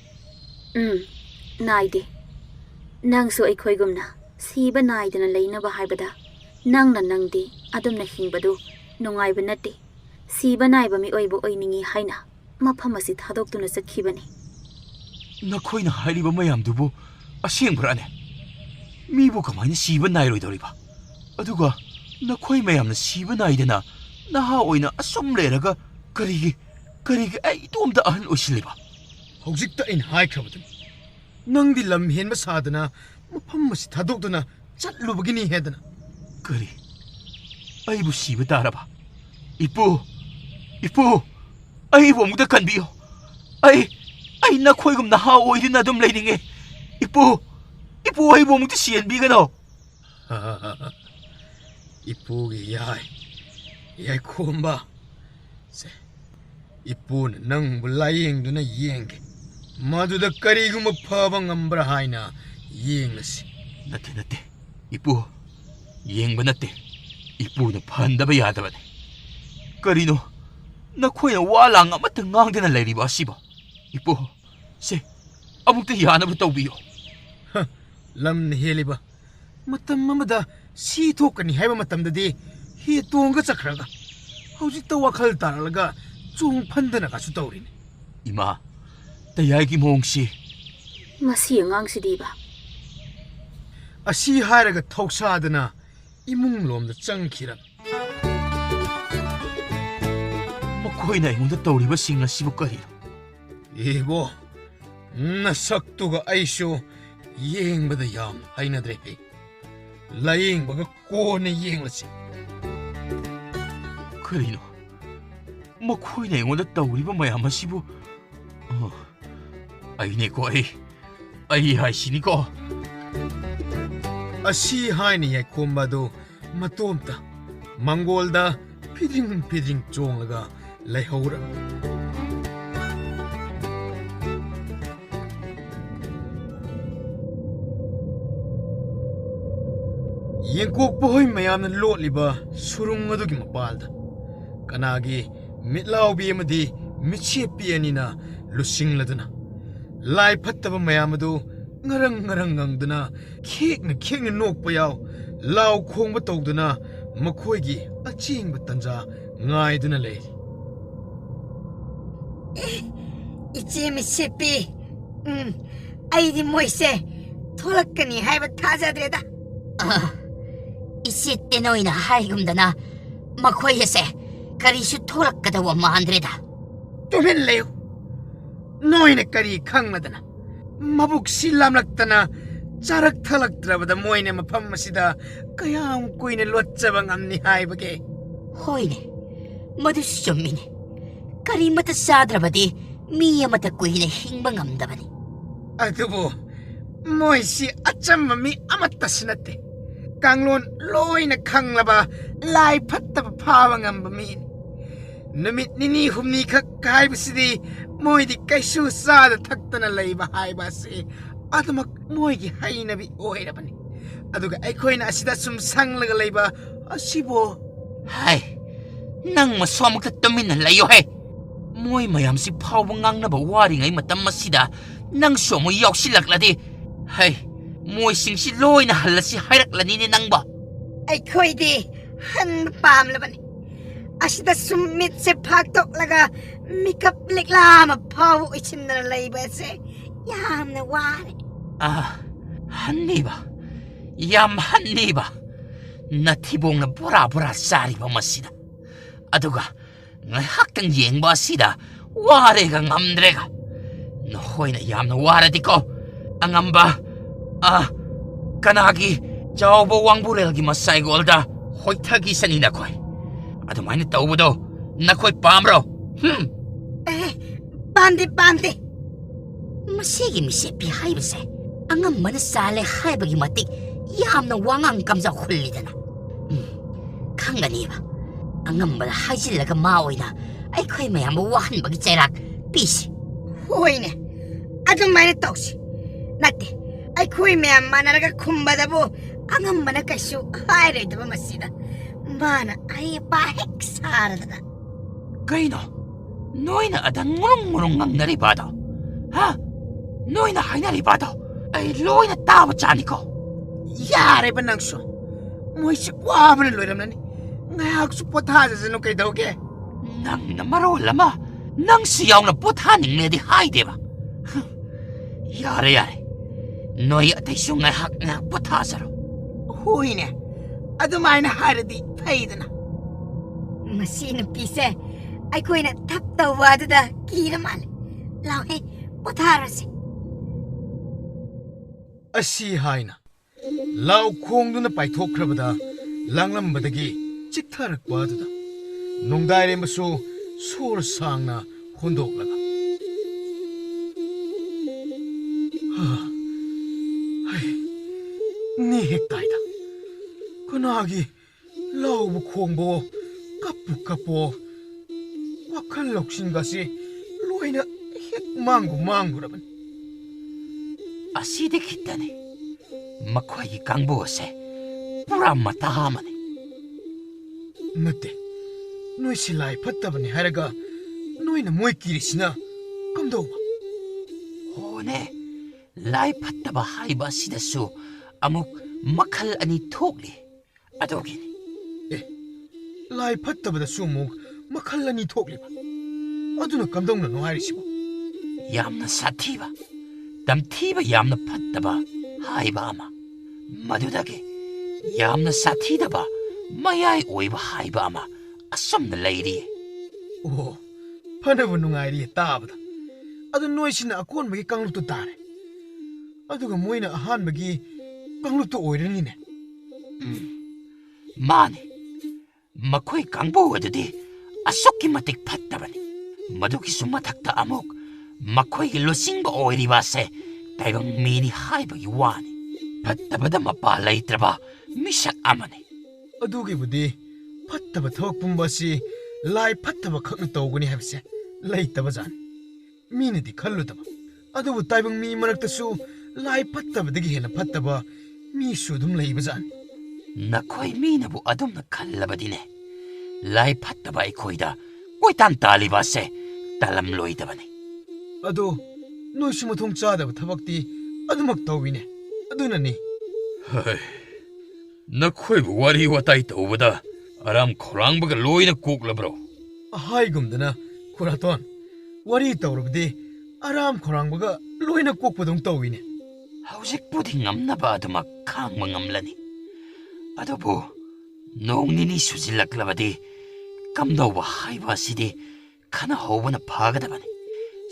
Naide. Nangsu aikhoigumna siba naidana leinaba haibada nangna nangdi adumna hingbadu nungaiba nate siba naiba mi oibo oiningi haina mafam asi thadoktuna chakhibani. Nakhoina hairiba mayamdubu asengbrane. Mibu kamaina siba nairoidoriba. Aduga nakhoi mayamna siba naidana naha oina asum leraga karigi ai itomda ahal osiliba. hojikta in haikhabadu nangdi lam henba sadana mafam masi thadokduna chatlubagini hedana Kari aibu siba taraba. Ipu aibu amuda kanbiyo. Ai nakhoigum naha oidina dum leininge. Ipu aibu amuda sienbigano. Ipugi yai khomba se ipuna nang bulayeng duna yenge maduda kariguma phaba ngambra haina yenglasi Nate. Ipu yengba nate. Ipu na phandaba yadabane. Karino nakhoina walang amata ngangdena leiriba asiba. Ipu se amukta yanaba tawbiyo. lam heliba matam mamada si thokani haiba matamdadi hi tonga chakhraga hojikta wakhal taralaga chung phandana ka su tawrini Ima tayagi mongsi Masi angangsidiba. asi hairaga thoksadana imung lomda changkhira makhoina aingonda tawriba singna sibu karino. ebo nasaktuga aisho yengbada yam hainadre he layengbaga kone yenglasi Karino makhoina aingonda tawriba mayam asibu aine ko ai haisini ko. asi haini yai kombado matomta mangolda pidring chonglaga laihora yengkok boy mayamna lotliba surung adugi mapalda kanagi mitlaubi amadi michepi anina lusingladuna lai phattaba mayamadu ngarang ngangduna khekna nokpa yaw law khongba tawduna makhoigi achingba tanja ngaiduna lei Ichi michepi aidi moise tholakani haiba thajadreda Isitte noina haigumdana makhoyase karisu tholakadawa mandreda. tumen leo noina kari khangladana mabuk silamlaktana charak thalaktrabada moine mafam masida kayam kuine lotchaba ngamni haibage Hoine madusu chommine kari mata sadrabadi mi amata kuine hingba ngamdabani. adubo moisi acham mi amatta sinate kanglon loina khanglaba lai phattaba phawa ngamba mi numit nini humni khak kaibsidi moidi kaisu sada thaktana leiba haiba se adumak moigi hainabi oirabani aduga aikhoina asida sum sanglaga leiba asibo Hai nang masomka tumina layo he ꯃꯣꯏ ꯃꯌꯥꯝꯁꯤ ꯐꯥꯎꯕ ꯉꯥꯡꯅꯕ ꯋꯥꯔꯤꯉꯩ ꯃꯇꯝ ꯑꯁꯤꯗ ꯅꯪꯁꯨ ꯑꯃꯨꯛ ꯌꯥꯎꯁꯤꯜꯂꯛꯂꯗꯤ ꯍꯩ ꯃꯣꯏꯁꯤꯡꯁꯤ ꯂꯣꯏꯅ ꯍꯜꯂꯁꯤ ꯍꯥꯏꯔꯛꯂꯅꯤꯅꯦ ꯅꯪꯕ ꯑꯩꯈꯣꯏꯗꯤ ꯍꯟꯕ ꯄꯥꯝꯂꯕꯅꯤ ꯑꯁꯤꯗ ꯁꯨꯝ ꯃꯤꯠꯁꯦ ꯐꯥꯛꯇꯣꯛꯂꯒ ꯃꯤꯀꯞ ꯂꯤꯛꯂꯥ ꯑꯃ ꯐꯥꯎꯕ ꯑꯣꯏꯁꯤꯟꯗꯅ ꯂꯩꯕ ꯑꯁꯦ ꯌꯥꯝꯅ ꯋꯥꯔꯦ ꯍꯟꯅꯤꯕ ꯌꯥꯝ ꯍꯟꯅꯤꯕ ꯅꯊꯤꯕꯣꯡꯅ ꯕꯣꯔꯥ ꯕꯣꯔꯥ ꯆꯥꯔꯤꯕ ꯃꯁꯤꯗ ꯑꯗꯨꯒ ꯉꯥꯏꯍꯥꯛꯇꯪ ꯌꯦꯡꯕ ꯑꯁꯤꯗ ꯋꯥꯔꯦꯒ ꯉꯝꯗ꯭ꯔꯦꯒ ꯅꯈꯣꯏꯅ ꯌꯥꯝꯅ ꯋꯥꯔꯗꯤꯀꯣ ꯑꯉꯝꯕ ꯀꯅꯥꯒꯤ ꯆꯥꯎꯕ ꯋꯥꯡꯕꯨꯔꯦꯜꯒꯤ ꯃꯁꯥꯏꯒꯣꯜꯗ ꯍꯣꯏꯊꯈꯤꯁꯅꯤ ꯅꯈꯣꯏ ꯑꯗꯨꯃꯥꯏꯅ ꯇꯧꯕꯗꯣ ꯅꯈꯣꯏ ꯄꯥꯝꯕ꯭ꯔꯣ ꯄꯥꯝꯗꯦ ꯃꯁꯤꯒꯤ ꯃꯤꯁꯦꯞꯄꯤ ꯍꯥꯏꯕꯁꯦ ꯑꯉꯝꯕꯅ ꯆꯥꯂꯦ ꯍꯥꯏꯕꯒꯤ ꯃꯇꯤꯛ ꯌꯥꯝꯅ ꯋꯥꯉꯥꯡ ꯀꯝꯖ ꯍꯨꯜꯂꯤꯗꯅ ꯈꯪꯒꯅꯤꯕ ꯑꯉꯝꯕꯗ ꯍꯥꯏꯖꯤꯜꯂꯒ ꯃꯥ ꯑꯣꯏꯅ ꯑꯩꯈꯣꯏ ꯃꯌꯥꯝꯕꯨ ꯋꯥꯍꯟꯕꯒꯤ ꯆꯩꯔꯥꯛ ꯄꯤꯁꯤ ꯍꯣꯏꯅꯦ ꯑꯗꯨꯃꯥꯏꯅ ꯇꯧꯁꯤ ꯅꯠꯇꯦ ꯑꯩꯈꯣꯏ ꯃꯌꯥꯝ ꯃꯥꯟꯅꯔꯒ ꯈꯨꯝꯕꯗꯕꯨ ꯑꯉꯝꯕꯅ ꯀꯩꯁꯨ ꯍꯥꯏꯔꯣꯏꯗꯕ ꯃꯁꯤꯗ ꯃꯥꯅ ꯑꯩꯄꯥ ꯍꯦꯛ ꯁꯥꯔꯗꯅ ꯀꯩꯅꯣ ꯅꯣꯏꯅ ꯑꯗ ꯉꯨꯔꯨꯡ ꯉꯪꯅꯔꯤꯕꯗꯣ ꯅꯣꯏꯅ ꯍꯥꯏꯅꯔꯤꯕꯗꯣ ꯑꯩ ꯂꯣꯏꯅ ꯇꯥꯕ ꯆꯥꯅꯤꯀꯣ ꯌꯥꯔꯦꯕ ꯅꯪꯁꯨ ꯃꯣꯏꯁꯤ ꯋꯥꯕꯅ ꯂꯣꯏꯔꯝꯂꯅꯤ ꯉꯥꯏꯍꯥꯛꯁꯨ ꯄꯣꯊꯥꯖꯁꯅꯨ ꯀꯩꯗꯧꯒꯦ ꯅꯪꯅ ꯃꯔꯣꯜ ꯑꯃ ꯅꯪꯁꯨ ꯌꯥꯎꯅ ꯄꯣꯊꯥꯅꯤꯡꯂꯦꯗꯤ ꯍꯥꯏꯗꯦꯕ ꯌꯥꯔꯦ ꯅꯣꯏ ꯑꯇꯩꯁꯨ ꯉꯥꯏꯍꯥꯛ ꯄꯣꯊꯥꯖꯔꯣ ꯍꯣꯏꯅꯦ ꯑꯗꯨꯃꯥꯏꯅ ꯍꯥꯏꯔꯗꯤ ꯐꯩꯗꯅ ꯃꯁꯤ ꯅꯨꯄꯤꯁꯦ ꯑꯩꯈꯣꯏꯅ ꯊꯞ ꯇꯧꯕ ꯑꯗꯨꯗ ꯀꯤꯔ ꯃꯥꯜꯂꯦ ꯂꯥꯎꯍꯦ ꯄꯣꯊꯥꯔꯁꯤ ꯑꯁꯤ ꯍꯥꯏꯅ ꯂꯥꯎ ꯈꯣꯡꯗꯨꯅ ꯄꯥꯏꯊꯣꯛꯈ꯭ꯔꯕꯗ ꯂꯥꯡꯂꯝꯕꯗꯒꯤ ꯆꯤꯛꯊꯔꯛꯄ ꯑꯗꯨꯗ ꯅꯣꯡꯗꯥꯏꯔꯦꯝꯕꯁꯨ ꯁꯣꯔ ꯁꯥꯡꯅ ꯍꯣꯟꯗꯣꯛꯂꯒ ꯅꯤ ꯍꯦꯛ ꯇꯥꯏꯗ ꯀꯅꯥꯒꯤ ꯂꯥꯎꯕ ꯈꯣꯡꯕꯣ ꯀꯞꯄꯨ ꯀꯞꯄꯣ ꯋꯥꯈꯜ ꯂꯧꯁꯤꯡꯒꯁꯤ ꯂꯣꯏꯅ ꯍꯦꯛ ꯃꯥꯡꯒꯨꯔꯕꯅꯤ ꯑꯁꯤꯗꯤ ꯈꯤꯇꯅꯤ ꯃꯈꯣꯏꯒꯤ ꯀꯥꯡꯕꯨ ꯑꯁꯦ ꯄꯨꯔꯥ ꯃꯇꯥ ꯑꯃꯅꯤ ꯅꯠꯇꯦ ꯅꯣꯏꯁꯤ ꯂꯥꯏ ꯐꯠꯇꯕꯅꯤ ꯍꯥꯏꯔꯒ ꯅꯣꯏꯅ ꯃꯣꯏ ꯀꯤꯔꯤꯁꯤꯅ ꯀꯝꯗꯧꯕ ꯍꯣꯅꯦ ꯂꯥꯏ ꯐꯠꯇꯕ ꯍꯥꯏꯕ ꯑꯁꯤꯗꯁꯨ ꯑꯃꯨꯛ ꯃꯈꯜ ꯑꯅꯤ ꯊꯣꯛꯂꯤ ꯑꯗꯨꯒꯤꯅꯤ ꯂꯥꯏ ꯐꯠꯇꯕꯗꯁꯨ ꯑꯃꯨꯛ ꯃꯈꯜ ꯑꯅꯤ ꯊꯣꯛꯂꯤꯕ ꯑꯗꯨꯅ ꯀꯝꯗꯧꯅꯅꯣ ꯍꯥꯏꯔꯤꯁꯤꯕꯨ ꯌꯥꯝꯅ ꯁꯥꯊꯤꯕ ꯇꯝꯊꯤꯕ ꯌꯥꯝꯅ ꯐꯠꯇꯕ ꯍꯥꯏꯕ ꯑꯃ ꯃꯗꯨꯗꯒꯤ ꯌꯥꯝꯅ ꯁꯥꯊꯤꯗꯕ ꯃꯌꯥꯏ ꯑꯣꯏꯕ ꯍꯥꯏꯕ ꯑꯃ ꯑꯁꯨꯝꯅ ꯂꯩꯔꯤꯌꯦ ꯑꯣ ꯐꯅꯕ ꯅꯨꯡꯉꯥꯏꯔꯤꯌꯦ ꯇꯥꯕꯗ ꯑꯗꯨ ꯅꯣꯏꯁꯤꯅ ꯑꯀꯣꯟꯕꯒꯤ ꯀꯥꯡꯂꯨꯞꯇꯨ ꯇꯥꯔꯦ ꯑꯗꯨꯒ ꯃꯣꯏꯅ ꯑꯍꯥꯟꯕꯒꯤ ꯀꯥꯡꯂꯨꯞꯇꯨ ꯑꯣꯏꯔꯅꯤꯅꯦ ꯃꯥꯅꯤ ꯃꯈꯣꯏ ꯀꯥꯡꯕꯨ ꯑꯗꯨꯗꯤ ꯑꯁꯨꯛꯀꯤ ꯃꯇꯤꯛ ꯐꯠꯇꯕꯅꯤ ꯃꯗꯨꯒꯤꯁꯨ ꯃꯊꯛꯇ ꯑꯃꯨꯛ ꯃꯈꯣꯏꯒꯤ ꯂꯨꯆꯤꯡꯕ ꯑꯣꯏꯔꯤꯕ ꯑꯁꯦ ꯇꯥꯏꯕꯪ ꯃꯤꯅꯤ ꯍꯥꯏꯕꯒꯤ ꯋꯥꯅꯤ ꯐꯠꯇꯕꯗ ꯃꯄꯥ ꯂꯩꯇ꯭ꯔꯕ ꯃꯤꯁꯛ ꯑꯃꯅꯤ ꯑꯗꯨꯒꯤꯕꯨꯗꯤ ꯐꯠꯇꯕ ꯊꯕꯛ ꯄꯨꯝꯕ ꯑꯁꯤ ꯂꯥꯏ ꯐꯠꯇꯕ ꯈꯛꯅ ꯇꯧꯒꯅꯤ ꯍꯥꯏꯕꯁꯦ ꯂꯩꯇꯕꯖꯥꯠꯅꯤ ꯃꯤꯅꯗꯤ ꯈꯜꯂꯨꯗꯕ ꯑꯗꯨꯕꯨ ꯇꯥꯏꯕꯪ ꯃꯤ ꯃꯔꯛꯇꯁꯨ ꯂꯥꯏ ꯐꯠꯇꯕꯗꯒꯤ ꯍꯦꯟꯅ ꯐꯠꯇꯕ ꯃꯤꯁꯨ ꯑꯗꯨꯝ ꯂꯩꯕꯖꯥꯠꯅꯤ ꯅꯈꯣꯏ ꯃꯤꯅꯕꯨ ꯑꯗꯨꯝꯅ ꯈꯜꯂꯕꯗꯤꯅꯦ ꯂꯥꯏ ꯐꯠꯇꯕ ꯑꯩꯈꯣꯏꯗ ꯀꯣꯏꯇꯥꯟ ꯇꯥꯜꯂꯤꯕ ꯑꯁꯦ ꯇꯥꯜꯂꯝꯂꯣꯏꯗꯕꯅꯤ ꯑꯗꯣ ꯅꯣꯏꯁꯨ ꯃꯊꯣꯡ ꯆꯥꯗꯕ ꯊꯕꯛꯇꯤ ꯑꯗꯨꯃꯛ ꯇꯧꯋꯤꯅꯦ ꯑꯗꯨꯅꯅꯤ ꯅꯈꯣꯏꯕꯨ ꯋꯥꯔꯤ ꯋꯥꯇꯥꯏ ꯇꯧꯕꯗ ꯑꯔꯥꯝ ꯈꯧꯔꯥꯡꯕꯒ ꯂꯣꯏꯅ ꯀꯣꯛꯂꯕ꯭ꯔꯣ ꯍꯥꯏꯒꯨꯝꯗꯅ ꯈꯨꯔꯥꯇꯣꯟ ꯋꯥꯔꯤ ꯇꯧꯔꯕꯗꯤ ꯑꯔꯥꯝ ꯈꯧꯔꯥꯡꯕꯒ ꯂꯣꯏꯅ ꯀꯣꯛꯄꯗꯧ ꯇꯧꯋꯤꯅꯦ ꯍꯧꯖꯤꯛꯄꯨꯗꯤ ꯉꯝꯅꯕ ꯑꯗꯨꯃꯛ ꯈꯥꯡꯕ ꯉꯝꯂꯅꯤ ꯑꯗꯨꯕꯨ ꯅꯣꯡ ꯅꯤꯅꯤ ꯁꯨꯖꯤꯜꯂꯛꯂꯕꯗꯤ ꯀꯝꯗꯧꯕ ꯍꯥꯏꯕ ꯑꯁꯤꯗꯤ ꯈꯟꯅꯍꯧꯕꯅ ꯐꯒꯗꯕꯅꯤ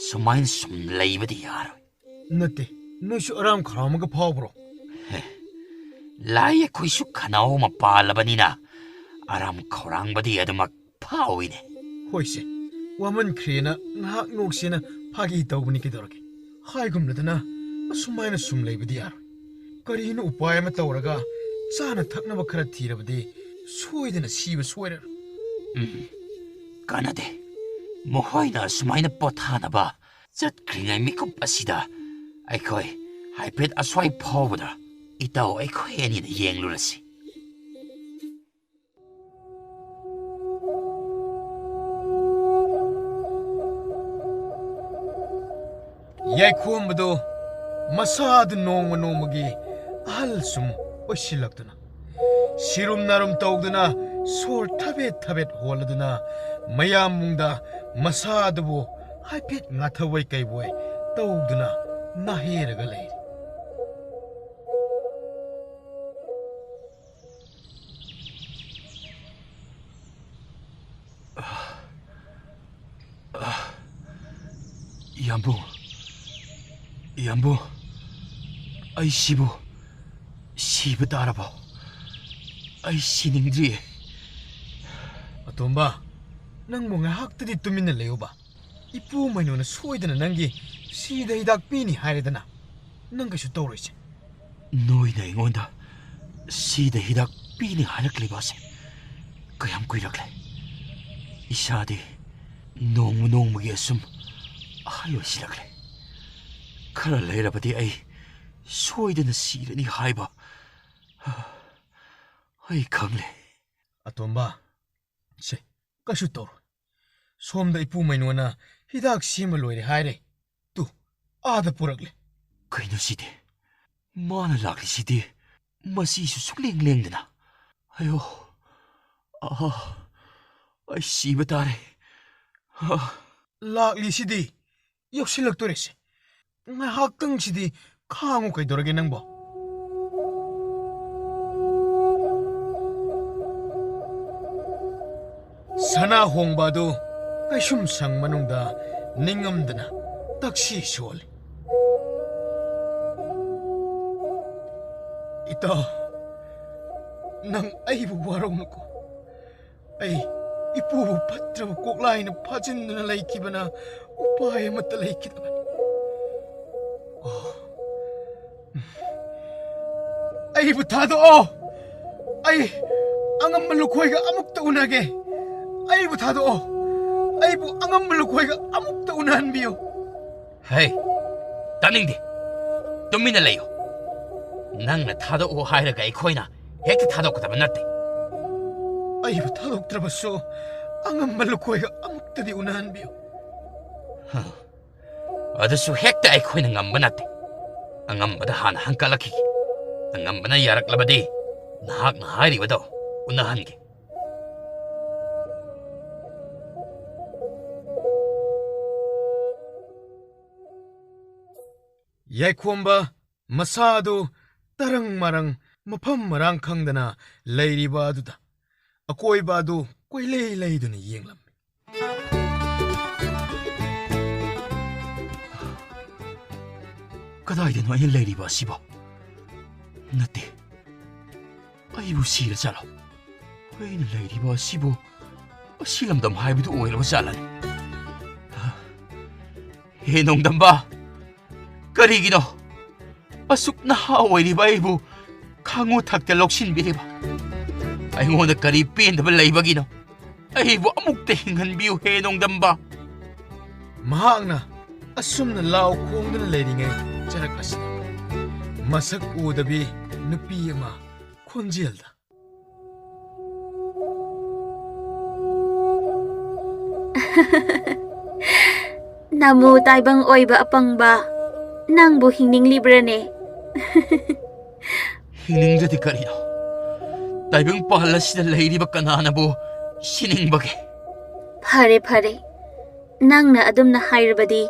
ꯁꯨꯃꯥꯏꯅ ꯁꯨꯝ ꯂꯩꯕꯗꯤ ꯌꯥꯔꯣꯏ ꯅꯠꯇꯦ ꯅꯣꯏꯁꯨ ꯑꯔꯥꯝ ꯈꯧꯔꯥꯡꯕꯒ ꯐꯥꯎꯕ꯭ꯔꯣ ꯂꯥꯏ ꯑꯩꯈꯣꯏꯁꯨ ꯈꯅꯥꯎ ꯑꯃ ꯄꯥꯜꯂꯕꯅꯤꯅ ꯑꯔꯥꯝ ꯈꯧꯔꯥꯡꯕꯗꯤ ꯑꯗꯨꯃꯛ ꯐꯥꯎꯏꯅꯦ ꯍꯣꯏꯁꯦ ꯋꯥꯃꯟꯈ꯭ꯔꯦꯅ ꯉꯥꯏꯍꯥꯛ ꯅꯣꯛꯁꯦꯅ ꯐꯥꯒꯤ ꯇꯧꯕꯅꯤ ꯀꯩꯗꯧꯔꯒꯦ ꯍꯥꯏꯒꯨꯝꯂꯗꯅ ꯑꯁꯨꯃꯥꯏꯅ ꯁꯨꯝ ꯂꯩꯕꯗꯤ ꯌꯥꯔꯣꯏ ꯀꯔꯤꯅꯣ ꯎꯄꯥꯏ ꯑꯃ ꯇꯧꯔꯒ ꯆꯥꯅ ꯊꯛꯅꯕ ꯈꯔ ꯊꯤꯔꯕꯗꯤ ꯁꯣꯏꯗꯅ ꯁꯤꯕ ꯁꯣꯏꯔꯔꯣꯏ ꯀꯥꯟꯅꯗꯦ ꯃꯈꯣꯏꯅ ꯑꯁꯨꯃꯥꯏꯅ ꯄꯣꯊꯥꯅꯕ ꯆꯠꯈ꯭ꯔꯤꯉꯩ ꯃꯤꯀꯨꯞ ꯑꯁꯤꯗ ꯑꯩꯈꯣꯏ ꯍꯥꯏꯐꯦꯠ ꯑꯁ꯭ꯋꯥꯏ ꯐꯥꯎꯕꯗ ꯏꯇꯥꯎ ꯑꯩꯈꯣꯏ ꯑꯅꯤꯅ ꯌꯦꯡꯂꯨꯔꯁꯤ ꯌꯥꯏꯈꯣꯝꯕꯗꯣ ꯃꯁꯥꯗ ꯅꯣꯡꯃ ꯅꯣꯡꯃꯒꯤ ꯑꯍꯜ ꯁꯨꯝ ꯑꯣꯏꯁꯤꯜꯂꯛꯇꯨꯅ 시름 나름 떠오드나 솔 타벳 타벳 홀르드나 마야뭉다 마사드보 하이핏 나타보이 까이보이 떠오드나 나헤르가 레이 얌부 아이 시부 따라봐 아이 시닝드리 아톰바 낭 뭔가 학들이 뚜미는 레오바 이쁘 마이노는 소이드나 낭기 시다 히닥 삐니 하이르드나 낭가슈 떠오르지 노이나 이건다 시다 히닥 삐니 하락리바세 그얌 꾸이락래 이샤디 농무게 숨 할로시락래 khara leira badi ai soidana sirani haiba ai khangle 아톰바 세 가슈 떠오르 솜다 이쁘 마이노나 히닥 시마 로이레 하이레 뚜 아다 뿌락래 kaino sidi mana lakli sidi masisu sukleng-lengdana ayo ai siba tare 락리시디 역실럭도레시 학강시디 강호 가이도라게 낭보 사나 홍바도 가shum상 마농다 닝엄드나 딱시 쇼리 이따 낭 아이부 와롱놓고 아이 이쁘부 파트라부 꼭라이는 파진누나 라이키바나 오빠의 맞다 라이키다만 아이부 다도 아이 앙암말로 고이가 아묵도 운하게 아이부 다도 아이부 앙암말로 고이가 아묵도 운한 비요 헤이 따닝디 뚜미나 레요 낭나 타도 오 하이라가 이코이나 헥트 타도 그다만 나때 아이부 다도 들어봤소 앙암말로 고이가 아묵도디 운한 비요 아저수 헥트 아이코이나 ngambanate angambada hana hankalakiki angambana yaraklabadi nahak na hairibado unahange 야이콤바 마사도 따랑마랑 마팜마랑 캉다나 레이리바두다 아코이바도 꼬이레이레이드는 이행람 kadaidano ay leiriba sibo nate aibu sira sala ayna leiriba sibo silamdam haibudu oilaba salan henongdam ba karigino asuk na haoiriba aibu kangu thakta loksinbiriba aingonda kari pendaba leibagino aibu amukta hinghanbiu henongdam ba 마항나 asumna lao khongdana leiringai charakasina masak udabi nupi ama khonjelda Namu taibang oiba apangba nangbu hinninglibrane hinningradi karino taibang pahalasida leiriba kananabu siningbage Phare nangna adumna hairabadi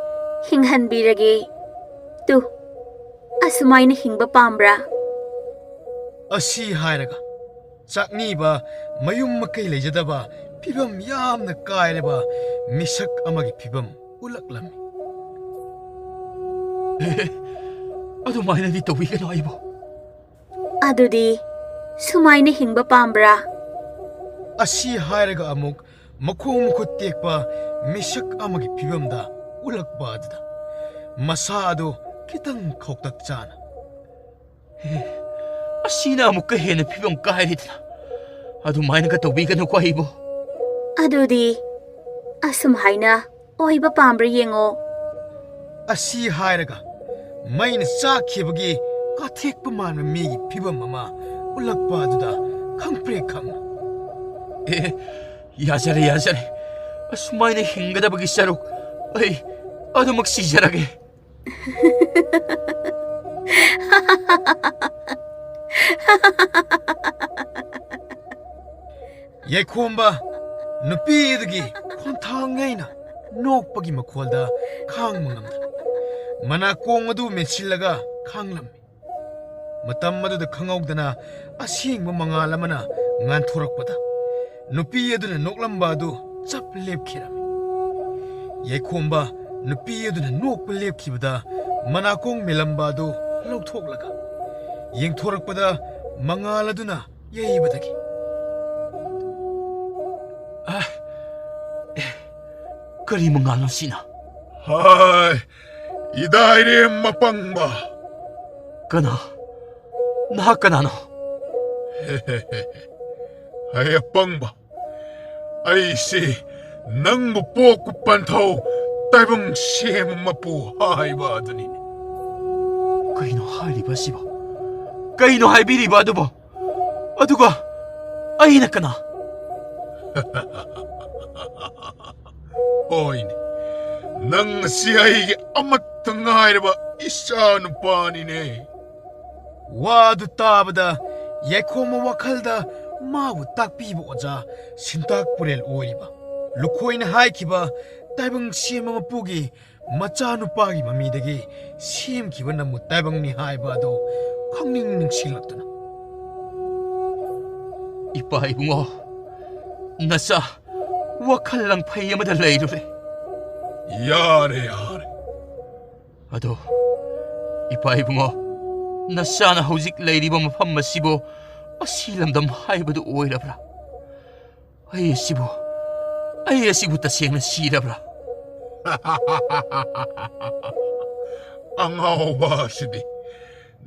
hinghanbirage tu asumaina hingba pambra asi hairaga chakniba mayum makai leijadaba pibam yamna kaireba misak amagi pibam ulaklam adumaina di tawigano aibo adudi sumaina hingba pambra asi hairaga amuk makhong khuttekpa misak amagi pibamda ulakba adda masado kitang khoktak chana asina amukka hena pibam kairidna adumaina ka tawigano ko aibo adudi asum haina oiba pambra yengo asi hairaga maina chakhibagi kathekpa man mi pibam mama ulakpa adda khangpre khang 야자래 asumay na hingadabagi sarok ay adumak sijarage 예콤바 누피드기 콘탕게이나 녹박이 마콜다 캉망남다 마나콩 어두 메실라가 캉람미 마땀 마두다 캉옥다나 아싱 망알라마나 nganthorapata nupi aduna noklambaadu chap lepkhirami yekhomba nupi aduna nokpa lepkhibada manakong melambadu lawthoklaga yengthorakpada mangal aduna yeibadagi kari mangal sina hai idaire mapangba kana na kana no hai apangba ai si nang mo poku pantau taibang siem mapu hai ba aduni kaino hairiba siba kaino haibiriba adubo aduga aina kana oin nang siai amat ngai ba isa nu pani ne wadu tabada yekhoma wakhalda mabu takpiba oja sintak purel oiba lukhoina haikiba taibang siema mapugi macha nupagi mamidagi siemkiba namu taibang ni haiba do khangning ningsillatuna ipa ibungo nasa wakhal lang phai amada leirure yare ado ipa ibungo nasana hojik leiriba mafam masibo asilamdam haibadu oirabra ai asibu tasengna sirabra angau ba sidi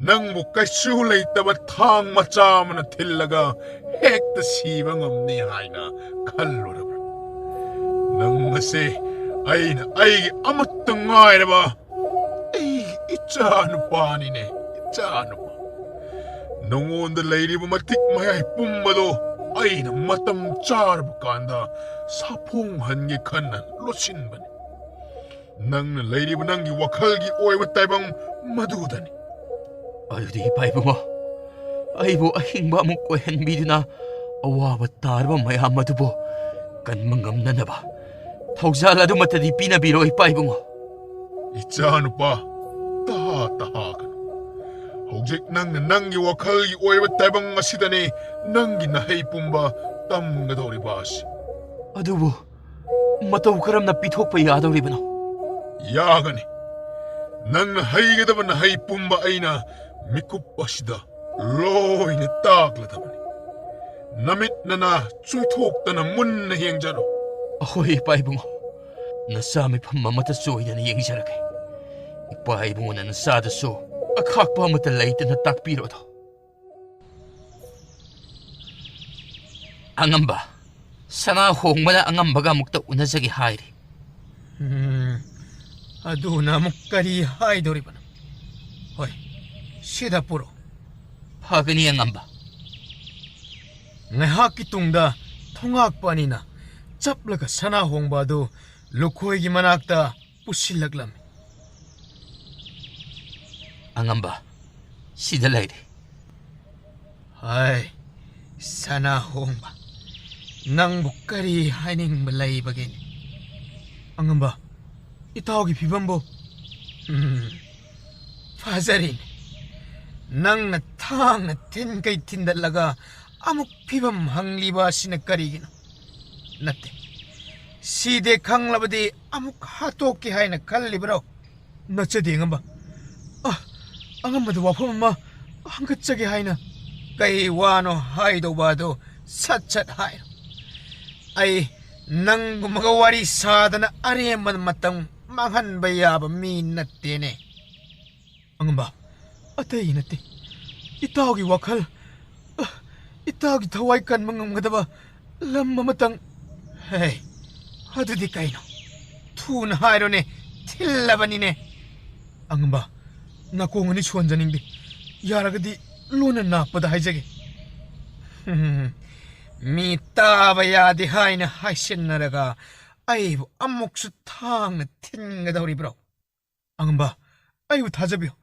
nang mo kaisu leitaba thang macha mana thillaga hekta siba ngamni haina khallurabra nang ase aina ai amat ngai ba ai ichanu pani ne ichanu nongonda leiriba matik mayai pumbado aina matam charba kanda sapong hangi khanna losinbani nangna leiriba nangi wakhalgi oiba taibang madudani ayudi ipa ibungo aibu ahingba amuk oihanbiduna awaba tarba mayam adubo kanmangamnanaba thawjal adu matadi pinabiro ipa ibungo ichanu pa taha hojik nangna nangi wakhalgi oiba taibang asidani nangi nahai pumba tamgadori basi adubo mataw karamna pithokpa yadoribano yagani nangna haigadaba nahai pumba aina mikup asida loina takladabani namit nana chuithokdana munna yengjaro ahoy ipa ibungo nasami phamma mata soidana yengjarage ipa ibungo na nasada so akhakpa mata leitana takpirodo angamba sana hongmana angambaga mukta unajagi hairi aduna mukkari haidoribana hoy sida puro phagani angamba ngahaki tungda thongakpanina chaplaga sana hongbadu lukhoigi manakta pusillaklami angamba sida leire hai sana hongba nang bukkari haining malai bageni angamba itawgi pibambo fazarin nang na thang na tin kai tindalaga amuk pibam hangliba sina karigino natte side khanglabadi amuk hatoki haina kallibro nachadi ngamba angambadu wafama hangatchagi haina kai wano haido bado sat hairo ai nang magawari sadana areman matang manghan bayaba mi nattene angamba atay natte itawgi wakhal itawgi thawai kan mangamgadaba lamma matang hey adudi kaino thun hairone thillabanine angamba nakongani chonjaningdi yaragadi lona napada haijage mi taba yadi haina haisennaraga aibu amuksu thangna thingadawribro angamba ꯑꯩꯕꯨ ꯊꯥꯖꯕꯤꯌꯨ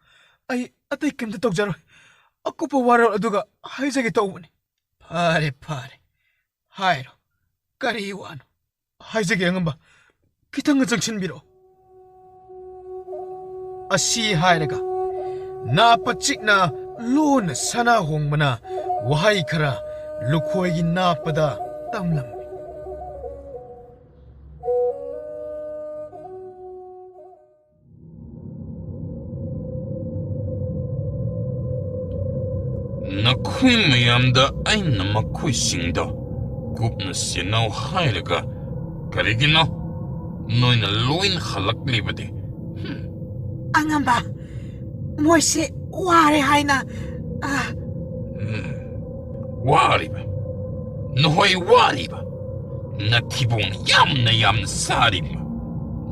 ꯑꯩ ꯑꯇꯩ ꯀꯩꯝꯇ ꯇꯧꯖꯔꯣꯏ ꯑꯀꯨꯞꯄ ꯋꯥꯔꯣꯜ ꯑꯗꯨꯒ ꯍꯥꯏꯖꯒꯦ ꯇꯧꯕꯅꯤ ꯐꯔꯦ ꯐꯔꯦ ꯍꯥꯏꯔꯣ ꯀꯔꯤ ꯋꯥꯅꯣ ꯍꯥꯏꯖꯒꯦ ꯑꯉꯝꯕ ꯈꯤꯇꯪ ꯆꯪꯁꯤꯟꯕꯤꯔꯛꯑꯣ ꯑꯁꯤ ꯍꯥꯏꯔꯒ ꯅꯥꯄ ꯆꯤꯛꯅ ꯂꯣꯟꯅ ꯁꯅꯥ ꯍꯣꯡꯕꯅ ꯋꯥꯍꯩ ꯈꯔ ꯂꯨꯈꯣꯏꯒꯤ ꯅꯥꯞꯄꯗ ꯇꯝꯂꯝꯃꯤ ꯅꯈꯣꯏ ꯃꯌꯥꯝꯗ ꯑꯩꯅ ꯃꯈꯣꯏꯁꯤꯡꯗꯣ ꯀꯨꯞꯅ ꯁꯦꯟꯅꯧ ꯍꯥꯏꯔꯒ ꯀꯔꯤꯒꯤꯅꯣ ꯅꯣꯏꯅ ꯂꯣꯏꯅ ꯍꯜꯂꯛꯂꯤꯕꯗꯤ ꯑꯉꯝꯕ ꯃꯣꯏꯁꯦ ꯋꯥꯔꯦ ꯍꯥꯏꯅ ꯋꯥꯔꯤꯕ ꯅꯈꯣꯏ ꯋꯥꯔꯤꯕ ꯅꯊꯤꯕꯣꯡ ꯌꯥꯝꯅ ꯁꯥꯔꯤꯕ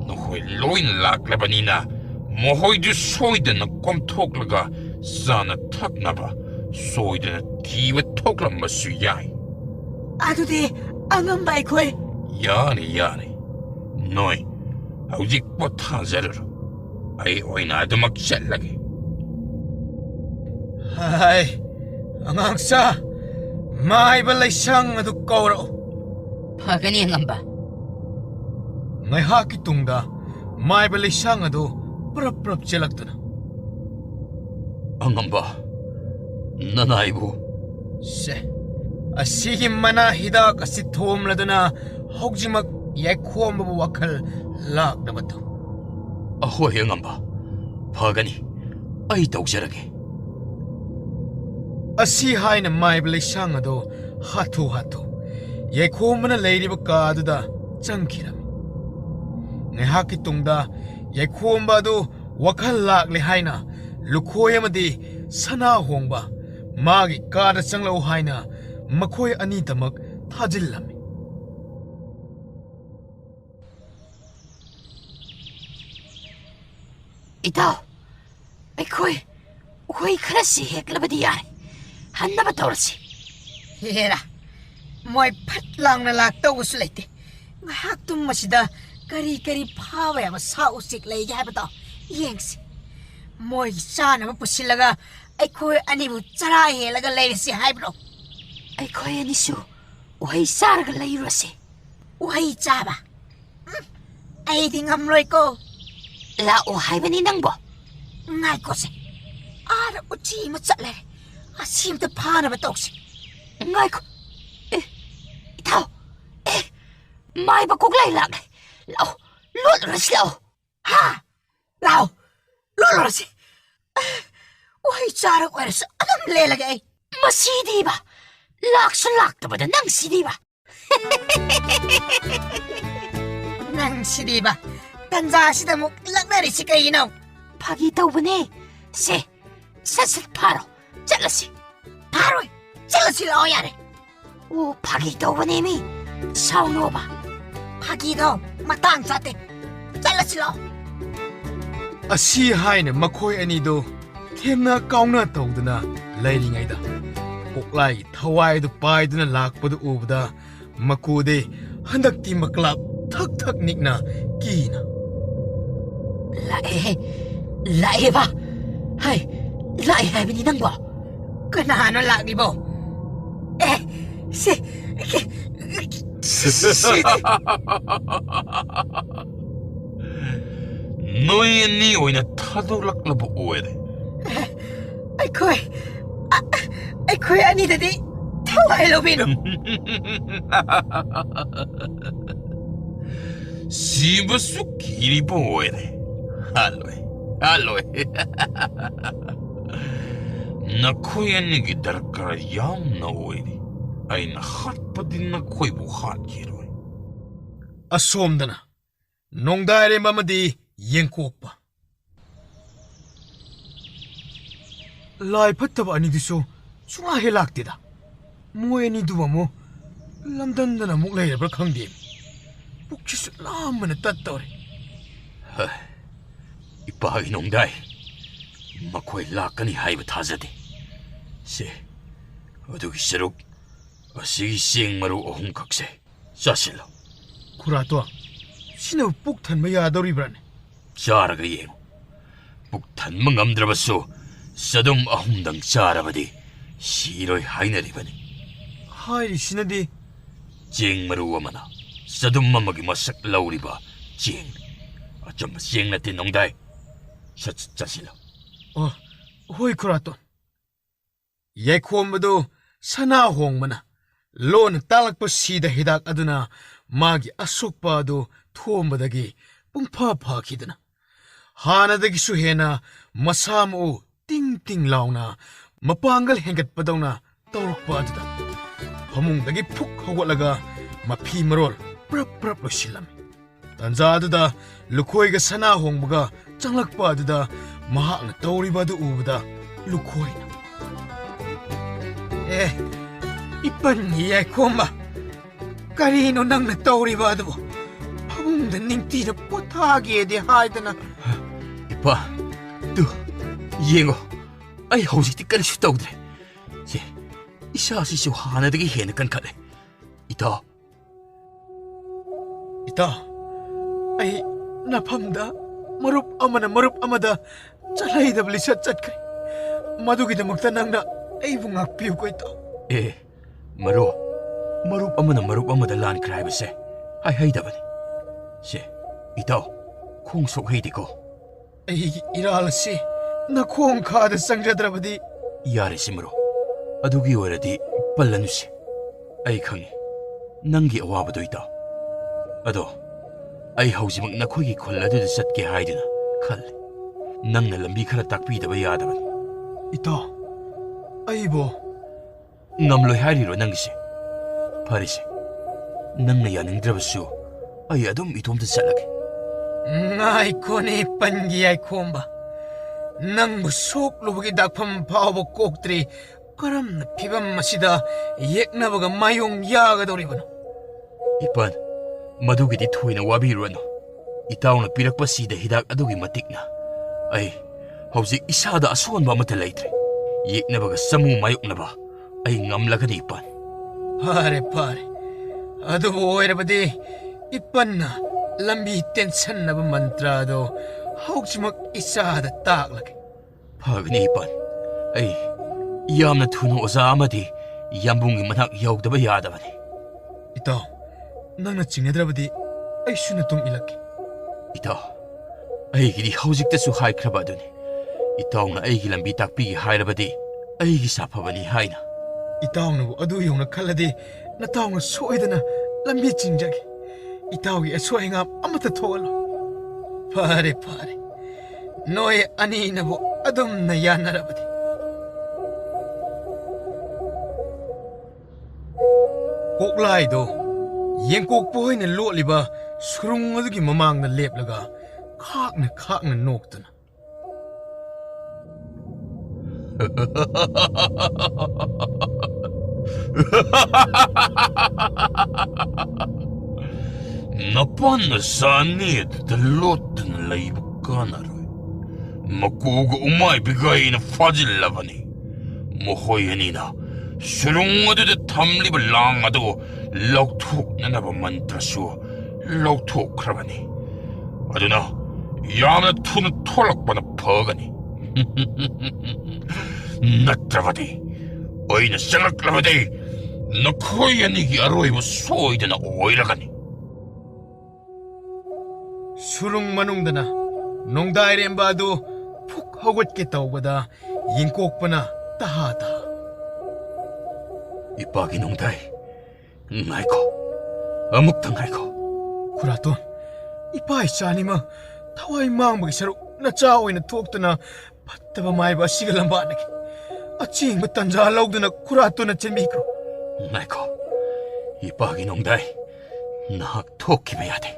ꯅꯈꯣꯏ ꯂꯣꯏꯅ ꯂꯥꯛꯂꯕꯅꯤꯅ ꯃꯈꯣꯏꯗꯨ ꯁꯣꯏꯗꯅ ꯀꯣꯝꯊꯣꯛꯂꯒ ꯆꯥꯅ ꯊꯛꯅꯕ ꯁꯣꯏꯗꯅ ꯊꯤꯕ ꯊꯣꯛꯂꯝꯕꯁꯨ ꯌꯥꯏ ꯑꯗꯨꯗꯤ ꯑꯉꯝꯕ ꯑꯩꯈꯣꯏ ꯌꯥꯔꯦ ꯅꯣꯏ ꯍꯧꯖꯤꯛ ꯄꯣꯊꯥꯖꯔꯨꯔꯣ ꯑꯩ ꯑꯣꯏꯅ ꯑꯗꯨꯃꯛ ꯆꯠꯂꯒꯦ ꯍꯥꯏ ꯑꯉꯥꯡꯁꯥ ꯃꯥꯏꯕ ꯂꯩꯁꯪ ꯑꯗꯨ ꯀꯧꯔꯛꯎ ꯐꯒꯅꯤ ꯑꯉꯝꯕ ꯉꯥꯏꯍꯥꯛꯀꯤ ꯇꯨꯡꯗ ꯃꯥꯏꯕ ꯂꯩꯁꯪ ꯑꯗꯨ ꯄꯨꯔꯞ ꯆꯦꯜꯂꯛꯇꯨꯅ ꯑꯉꯝꯕ ꯅꯅꯥꯏꯕꯨ ꯁꯦ ꯑꯁꯤꯒꯤ ꯃꯅꯥ ꯍꯤꯗꯥꯛ ꯑꯁꯤ ꯊꯣꯝꯂꯗꯨꯅ ꯍꯧꯖꯤꯛꯃꯛ ꯌꯥꯏꯈꯣꯝꯕꯕꯨ ꯋꯥꯈꯜ ꯂꯥꯛꯅꯕ ꯇꯧ ꯑꯍꯣꯏ ꯑꯉꯝꯕ ꯐꯒꯅꯤ ꯑꯩ ꯇꯧꯖꯔꯒꯦ ꯑꯁꯤ ꯍꯥꯏꯅ ꯃꯥꯏꯕ ꯂꯩꯁꯪ ꯑꯗꯨ ꯍꯥꯊꯨ ꯌꯥꯏꯈꯣꯝꯕꯅ ꯂꯩꯔꯤꯕ ꯀꯥꯗꯨꯗ ꯆꯪꯈꯤꯔꯝꯃꯤ ꯉꯥꯏꯍꯥꯛꯀꯤ ꯇꯨꯡꯗ ꯌꯥꯏꯈꯣꯝꯕ ꯑꯗꯨ ꯋꯥꯈꯜ ꯂꯥꯛꯂꯦ ꯍꯥꯏꯅ ꯂꯨꯈꯣꯏ ꯑꯃꯗꯤ ꯁꯅꯥ ꯍꯣꯡꯕ ꯃꯥꯒꯤ ꯀꯥꯗ ꯆꯪꯂꯛꯎ ꯍꯥꯏꯅ ꯃꯈꯣꯏ ꯑꯅꯤꯗꯃꯛ ꯊꯥꯖꯤꯜꯂꯝꯃꯤ ꯏꯇꯥꯎ ꯑꯩꯈꯣꯏ ꯎꯍꯩ ꯈꯔꯁꯤ ꯍꯦꯛꯂꯕꯗꯤ ꯌꯥꯏ ꯍꯟꯅꯕ ꯇꯧꯔꯁꯤ ꯍꯦꯔꯥ ꯃꯣꯏ ꯐꯠ ꯂꯥꯎꯅ ꯂꯥꯛꯇꯧꯕꯁꯨ ꯂꯩꯇꯦ ꯉꯥꯏꯍꯥꯛ ꯇꯨꯝꯕꯁꯤꯗ ꯀꯔꯤ ꯐꯥꯕ ꯌꯥꯕ ꯁꯥ ꯎꯆꯦꯛ ꯂꯩꯒꯦ ꯍꯥꯏꯕꯗꯣ ꯌꯦꯡꯁꯤ ꯃꯣꯏꯒꯤ ꯆꯥꯅꯕ ꯄꯨꯁꯤꯜꯂꯒ ꯑꯩꯈꯣꯏ ꯑꯅꯤꯕꯨ ꯆꯔꯥ ꯍꯦꯜꯂꯒ ꯂꯩꯔꯁꯤ ꯍꯥꯏꯕ꯭ꯔꯣ ꯑꯩꯈꯣꯏ ꯑꯅꯤꯁꯨ ꯎꯍꯩ ꯆꯥꯔꯒ ꯂꯩꯔꯨꯔꯁꯤ ꯎꯍꯩ ꯆꯥꯕ ꯑꯩꯗꯤ ꯉꯝꯂꯣꯏꯀꯣ ꯂꯥꯛꯑꯣ ꯍꯥꯏꯕꯅꯤ ꯅꯪꯕꯣ ꯉꯥꯏꯈꯣꯁꯦ ꯑꯥꯗ ꯎꯆꯤ ꯑꯃ ꯆꯠꯂꯦ ꯑꯁꯤ ꯑꯝꯇ ꯐꯥꯅꯕ ꯇꯧꯁꯤ ꯉꯥꯏꯈꯣ ꯏꯇꯥꯎ ꯃꯥꯏꯕ ꯀꯣꯛꯂꯩ ꯂꯥꯛꯂꯦ ꯂꯥꯛꯑꯣ ꯂꯣꯠꯂꯨꯔꯁꯤ ꯂꯥꯛꯑꯣ ꯍꯥ ꯂꯥꯛꯑꯣ ꯂꯣꯠꯂꯨꯔꯁꯤ ꯎꯍꯩ ꯆꯥꯔ ꯑꯣꯏꯔꯁꯨ ꯑꯗꯨꯝ ꯂꯦꯜꯂꯒꯦ ꯑꯩ ꯃꯁꯤꯗꯤꯕ ꯂꯥꯛꯁꯨ ꯂꯥꯛꯇꯕꯗ ꯅꯪ ꯁꯤꯗꯤꯕ ꯅꯪ ꯁꯤꯗꯤꯕ ꯇꯟꯖꯥꯁꯤꯗ ꯑꯃꯨꯛ ꯂꯛꯅꯔꯤꯁꯤ ꯀꯩꯒꯤꯅꯣ ꯐꯥꯒꯤ ꯇꯧꯕꯅꯦ ꯁꯦ ꯁꯠ ꯐꯥꯔꯣ ꯆꯠꯂꯁꯤ ꯐꯥꯔꯣꯏ ꯆꯠꯂꯁꯤ ꯂꯥꯛꯑꯣ ꯌꯥꯔꯦ ꯑꯣ ꯐꯥꯒꯤ ꯇꯧꯕꯅꯦ ꯃꯤ ꯁꯥꯎꯅꯣꯕ ꯐꯥꯒꯤꯗꯣ ꯃꯇꯥꯡ ꯆꯥꯗꯦ ꯆꯠꯂꯁꯤ ꯂꯥꯛꯑꯣ ꯑꯁꯤ ꯍꯥꯏꯅ ꯃꯈꯣꯏ ꯑꯅꯤꯗꯨ ꯊꯦꯝꯅ ꯀꯥꯎꯅ ꯇꯧꯗꯨꯅ ꯂꯩꯔꯤꯉꯩꯗ ꯀꯣꯛꯂꯥꯏꯒꯤ ꯊꯋꯥꯏ ꯑꯗꯨ ꯄꯥꯏꯗꯨꯅ ꯂꯥꯛꯄꯗꯨ ꯎꯕꯗ ꯃꯀꯨꯗꯤ ꯍꯟꯗꯛꯇꯤ ꯃꯀ꯭ꯂꯥꯞ ꯊꯛ ꯅꯤꯛꯅ ꯀꯤꯅ ꯂꯥꯛꯑꯦꯕ ꯂꯥꯛꯑꯦ ꯍꯥꯏꯕꯅꯤ ꯅꯪꯕꯣ ꯀꯅꯥꯅꯣ ꯂꯥꯛꯂꯤꯕꯣ ꯁꯤ ꯅꯣꯏ ꯑꯅꯤ ꯑꯣꯏꯅ ꯊꯥꯗꯣꯛꯂꯛꯂꯕ ꯑꯣꯏꯔꯦ ꯑꯩꯈꯣই ꯑꯅꯤꯗꯗꯤ ꯊꯋꯥꯏ ꯂꯧꯕꯤꯅꯨ ꯁꯤꯕꯁꯨ ꯀꯤꯔꯤꯕ ꯑꯣꯏꯔꯦ ꯍꯥꯜꯂꯣꯏ ꯅꯈꯣꯏ ꯑꯅꯤꯒꯤ ꯗꯔꯀꯥꯔ ꯌꯥꯝꯅ ꯑꯣꯏꯔꯤ ꯑꯩꯅ ꯍꯥꯠꯄꯗꯤ ꯅꯈꯣꯏꯕꯨ ꯍꯥꯠꯈꯤꯔꯣꯏ ꯑꯁꯣꯝꯗꯅ ꯅꯣꯡꯗꯥꯏꯔꯦꯝ ꯑꯃꯗꯤ ꯌꯦꯡꯀꯣꯛꯄ ꯂꯥꯏ ꯐꯠꯇꯕ ꯑꯅꯤꯗꯨꯁꯨ ꯁꯨꯡꯂꯥꯛ ꯂꯥꯛꯇꯦꯗ ꯃꯣꯏ ꯑꯅꯤꯗꯨꯕꯨ ꯑꯃꯨꯛ ꯂꯝꯗꯝꯗꯅ ꯑꯃꯨꯛ ꯂꯩꯔꯕ꯭ꯔꯥ ꯈꯪꯗꯦ ꯄꯨꯛꯁꯤꯁꯨ ꯂꯥꯝꯕꯅ ꯇꯠꯇꯧꯔꯦ ꯏꯄꯥꯒꯤ ꯅꯣꯡꯗꯥꯏ ꯃꯈꯣꯏ ꯂꯥꯛꯀꯅꯤ ꯍꯥꯏꯕ ꯊꯥꯖꯗꯦ ꯁꯦ ꯑꯗꯨꯒꯤ ꯁꯔꯨꯛ ꯑꯁꯤꯒꯤ ꯆꯦꯡ ꯃꯔꯨ 3 ꯈꯛꯁꯦ ꯆꯥꯁꯤꯜꯂꯣ ꯈꯨꯔꯥꯇꯣ ꯁꯤꯅꯕꯨ ꯄꯨꯛ ꯊꯟꯕ ꯌꯥꯗꯧꯔꯤꯕ꯭ꯔꯥꯅꯦ ꯆꯥꯔꯒ ꯌꯦꯡꯉꯨ ꯄꯨꯛ ꯊꯟꯕ ꯉꯝꯗ꯭ꯔꯕꯁꯨ ꯆꯗꯨꯝ ꯑꯍꯨꯝꯗꯪ ꯆꯥꯔꯕꯗꯤ ꯁꯤꯔꯣꯏ ꯍꯥꯏꯅꯔꯤꯕꯅꯤ. ꯍꯥꯏꯔꯤꯁꯤꯅꯗꯤ ꯆꯦꯡ ꯃꯔꯨ ꯑꯃꯅ ꯆꯗꯨꯝ ꯑꯃꯒꯤ ꯃꯁꯛ ꯂꯧꯔꯤꯕ ꯆꯦꯡ. ꯑꯆꯨꯝꯕ ꯆꯦꯡ ꯅꯠꯇꯦ ꯅꯣꯡꯗꯥꯏ. ꯆꯠꯁꯤꯜꯂꯣ. ꯍꯣꯏ ꯈꯨꯔꯥꯇꯣꯟ. ꯌꯥꯏꯈꯣꯝꯕꯗꯨ ꯁꯅꯥ ꯍꯣꯡꯕꯅ ꯂꯣꯟꯅ ꯇꯥꯛꯂꯛꯄ ꯁꯤꯗ ꯍꯤꯗꯥꯛ ꯑꯗꯨꯅ ꯃꯥꯒꯤ ꯑꯁꯣꯛꯄ ꯑꯗꯨ ꯊꯣꯝꯕꯗꯒꯤ ꯄꯨꯡꯐ ꯐꯈꯤꯗꯅ ꯍꯥꯟꯅꯗꯒꯤꯁꯨ ꯍꯦꯟꯅ ꯃꯁꯥ ꯃꯎ ꯇꯤꯡ ꯇꯤꯡ ꯂꯥꯎꯅ ꯃꯄꯥꯡꯒꯜ ꯍꯦꯟꯒꯠꯄꯗꯧꯅ ꯇꯧꯔꯛꯄ ꯑꯗꯨꯗ ꯐꯃꯨꯡꯗꯒꯤ ꯐꯨꯛ ꯍꯧꯒꯠꯂꯒ ꯃꯐꯤ ꯃꯔꯣꯜ ꯄ꯭ꯔꯞ ꯄ꯭ꯔꯞ ꯂꯣꯏꯁꯤꯜꯂꯝꯃꯤ. ꯇꯥꯟꯖꯥ ꯑꯗꯨꯗ ꯂꯨꯈꯣꯏꯒ ꯁꯅꯥ ꯍꯣꯡꯕꯒ ꯆꯪꯂꯛꯄ ꯑꯗꯨꯗ ꯃꯍꯥꯛꯅ ꯇꯧꯔꯤꯕ ꯑꯗꯨ ꯎꯕꯗ ꯂꯨꯈꯣꯏꯅ 이빤 야이코마 까리노 낭나 떠오리바도 파붕다 닝띠를 포타기에대 하이드나 이빠 또 이행어 아이 허우식티 까리 슈다우드래 예 이샤시시 하나되게 해는 깐카네 이따 아이 나팜다 머룹 아마다 잘라이다블리 샷샷카이 마두기다 먹다 낭나 아이부 ꯉꯥꯛꯄꯤꯌꯨꯀꯣ ꯏꯇꯥꯎ. ꯃꯔꯨꯞ ꯑꯃꯅ ꯃꯔꯨꯞ ꯑꯃꯗ ꯂꯥꯟꯈ꯭ꯔꯦ ꯍꯥꯏꯕꯁꯦ ꯍꯩꯗꯕꯅꯤ. ꯁꯦ ꯏꯇꯥꯎ ꯈꯣꯡ ꯁꯣꯛꯍꯩꯗꯦꯀꯣ. ꯑꯩꯒꯤ ꯏꯔꯥꯜ ꯑꯁꯤ ꯅꯈꯣꯡ ꯈꯥꯗ ꯆꯪꯖꯗ꯭ꯔꯕꯗꯤ ꯌꯥꯔꯦꯁꯤ ꯃꯔꯨꯞ. ꯑꯗꯨꯒꯤ ꯑꯣꯏꯔꯗꯤ ꯄꯜꯂꯅꯨꯁꯤ. ꯑꯩ ꯈꯪꯉꯤ ꯅꯪꯒꯤ ꯑꯋꯥꯕꯗꯣ ꯏꯇꯥꯎ. ꯑꯗꯣ ꯑꯩ ꯍꯧꯖꯤꯛꯃꯛ ꯅꯈꯣꯏꯒꯤ ꯈꯨꯜ ꯑꯗꯨꯗ ꯆꯠꯀꯦ ꯍꯥꯏꯗꯨꯅ ꯈꯜꯂꯤ. ꯅꯪꯅ ꯂꯝꯕꯤ ꯈꯔ ꯇꯥꯛꯄꯤꯗꯕ ꯌꯥꯗꯕꯅꯤ. ꯏꯇꯥꯎ ꯑꯩꯕꯨ ꯉꯝꯂꯣꯏ ꯍꯥꯏꯔꯤꯔꯣ ꯅꯪꯒꯤꯁꯦ? ꯐꯔꯦꯁꯦ ꯅꯪꯅ ꯌꯥꯅꯤꯡꯗ꯭ꯔꯕꯁꯨ ꯑꯩ ꯑꯗꯨꯝ ꯏꯇꯣꯝꯇ ꯆꯠꯂꯒꯦ. ꯉꯥꯏꯈꯣꯅꯦ ꯄꯟꯒꯤ ꯌꯥꯏꯈꯣꯝꯕ. ꯅꯪꯕꯨ ꯁꯣꯛꯂꯨꯕꯒꯤ ꯗꯥꯛꯐꯝ ꯐꯥꯎꯕ ꯀꯣꯛꯇ꯭ꯔꯤ ꯀꯔꯝꯅ ꯐꯤꯕꯝ ꯑꯁꯤꯗ ꯌꯦꯛꯅꯕꯒ ꯃꯥꯌꯣꯡ ꯌꯥꯒꯗꯧꯔꯤꯕꯅꯣ? ꯏꯄꯟ ꯃꯗꯨꯒꯤꯗꯤ ꯊꯣꯏꯅ ꯋꯥꯕꯤꯔꯨꯔꯅꯨ. ꯏꯇꯥꯎꯅ ꯄꯤꯔꯛꯄ ꯁꯤꯗ ꯍꯤꯗꯥꯛ ꯑꯗꯨꯒꯤ ꯃꯇꯤꯛꯅ ꯑꯩ ꯍꯧꯖꯤꯛ ꯏꯁꯥꯗ ꯑꯁꯣꯟꯕ ꯑꯃꯠꯇ ꯂꯩꯇ꯭ꯔꯦ. ꯌꯦꯛꯅꯕꯒ ꯆꯃꯨ ꯃꯥꯌꯣꯛꯅꯕ ꯑꯩ ꯉꯝꯂꯒꯅꯤ ꯏꯄꯟ. ꯐꯔꯦ ꯑꯗꯨꯕꯨ ꯑꯣꯏꯔꯕꯗꯤ ꯏꯄꯟꯅ ꯂꯝꯕꯤ ꯇꯦꯟꯁꯟꯅꯕ ꯃꯟꯇ꯭ꯔ ꯑꯗꯣ ꯍꯧꯖꯤꯛꯃꯛ ꯏꯆꯥꯗ ꯇꯥꯛꯂꯒꯦ. ꯐꯒꯅꯤ ꯏꯄꯟ. ꯑꯩ ꯌꯥꯝꯅ ꯊꯨꯅ ꯑꯣꯖꯥ ꯑꯃꯗꯤ ꯌꯥꯝꯕꯨꯡꯒꯤ ꯃꯅꯥꯛ ꯌꯧꯗꯕ ꯌꯥꯗꯕꯅꯤ. ꯏꯇꯥꯎ ꯅꯪꯅ ꯆꯤꯡꯅꯗ꯭ꯔꯕꯗꯤ ꯑꯩꯁꯨ ꯅꯇꯨꯡ ꯏꯜꯂꯛꯀꯦ. ꯏꯇꯥꯎ ꯑꯩꯒꯤꯗꯤ ꯍꯧꯖꯤꯛꯇꯁꯨ ꯍꯥꯏꯈ꯭ꯔꯕ ꯑꯗꯨꯅꯤ. ꯏꯇꯥꯎꯅ ꯑꯩꯒꯤ ꯂꯝꯕꯤ ꯇꯥꯛꯄꯤꯒꯦ ꯍꯥꯏꯔꯕꯗꯤ ꯑꯩꯒꯤ ꯁꯥꯐꯕꯅꯤ ꯍꯥꯏꯅ. ꯏꯇꯥꯎꯅꯕꯨ ꯑꯗꯨ ꯌꯧꯅ ꯈꯜꯂꯗꯤ ꯅꯇꯥꯎꯅ ꯁꯣꯏꯗꯅ ꯂꯝꯕꯤ ꯆꯤꯡꯖꯒꯦ. ꯏꯇꯥꯎꯒꯤ ꯑꯁꯣꯏ ꯑꯉꯥꯝ ꯑꯃꯠꯇ ꯊꯣꯛꯍꯜꯂꯣ. ꯐꯔꯦ ꯅꯣꯏ ꯑꯅꯤꯅꯕꯨ ꯑꯗꯨꯝꯅ ꯌꯥꯅꯔꯕꯗꯤ. ꯀꯣꯛꯂꯥꯏꯗꯣ ꯌꯦꯡꯀꯣꯛꯄ ꯍꯣꯏꯅ ꯂꯣꯠꯂꯤꯕ ꯁꯨꯔꯨꯡ ꯑꯗꯨꯒꯤ ꯃꯃꯥꯡꯗ ꯂꯦꯞꯂꯒ ꯈꯥꯛꯅ ꯅꯣꯛꯇꯨꯅ ꯅꯄꯥꯟꯅ ꯆꯥꯅꯦꯗꯨꯗ ꯂꯣꯠꯇꯨꯅ ꯂꯩꯕ ꯀꯥꯟꯅꯔꯣꯏ. ꯃꯀꯨꯒ ꯎꯃꯥꯏꯕꯤꯒ ꯑꯩꯅ ꯐꯥꯖꯤꯜꯂꯕꯅꯤ. ꯃꯈꯣꯏ ꯑꯅꯤꯅ ꯁꯨꯔꯨꯡ ꯑꯗꯨꯗ ꯊꯝꯂꯤꯕ ꯂꯥꯡ ꯑꯗꯨ ꯂꯧꯊꯣꯛꯅꯅꯕ ꯃꯟꯇ꯭ꯔꯁꯨ ꯂꯧꯊꯣꯛꯈ꯭ꯔꯕꯅꯤ. ꯑꯗꯨꯅ ꯌꯥꯝꯅ ꯊꯨꯅ ꯊꯣꯛꯂꯛꯄꯅ ꯐꯒꯅꯤ. ꯅꯠꯇ꯭ꯔꯕꯗꯤ ꯑꯩꯅ ꯆꯪꯂꯛꯂꯕꯗꯤ ꯅꯈꯣꯏ ꯑꯅꯤꯒꯤ ꯑꯔꯣꯏꯕ ꯁꯣꯏꯗꯅ ꯑꯣꯏꯔꯒꯅꯤ. ꯁꯨꯔꯨꯡ ꯃꯅꯨꯡꯗꯅ ꯅꯣꯡꯗꯥꯏꯔꯦꯝꯕ ꯑꯗꯨ ꯐꯨꯛ ꯍꯧꯒꯠꯀꯦ ꯇꯧꯕꯗ ꯌꯦꯡꯀꯣꯛꯄꯅ ꯇꯍꯥ ꯏꯄꯥꯒꯤ ꯅꯣꯡꯗꯥꯏ ꯉꯥꯏꯈꯣ. ꯑꯃꯨꯛꯇꯪ ꯉꯥꯏꯈꯣ. ꯈꯨꯔꯥꯇꯣꯟ ꯏꯄꯥ ꯏꯆꯥꯅꯤꯃꯛ ꯊꯋꯥꯏ ꯃꯥꯡꯕꯒꯤ ꯁꯔꯨꯛ ꯅꯆꯥ ꯑꯣꯏꯅ ꯊꯣꯛꯇꯨꯅ ꯐꯠꯇꯕ ꯃꯥꯏꯕ ꯑꯁꯤꯒ ꯂꯝꯕꯥꯅꯒꯤ ꯑꯆꯦꯡꯕ ꯇꯟꯖꯥ ꯂꯧꯗꯨꯅ ꯈꯨꯔꯥꯇꯣꯟꯅ ꯆꯦꯟꯕꯤꯈ꯭ꯔꯣ. ꯉꯥꯏꯈꯣ. ꯏꯄꯥꯒꯤ ꯅꯣꯡꯗꯥꯏ ꯅꯍꯥꯛ ꯊꯣꯛꯈꯤꯕ ꯌꯥꯗꯦ.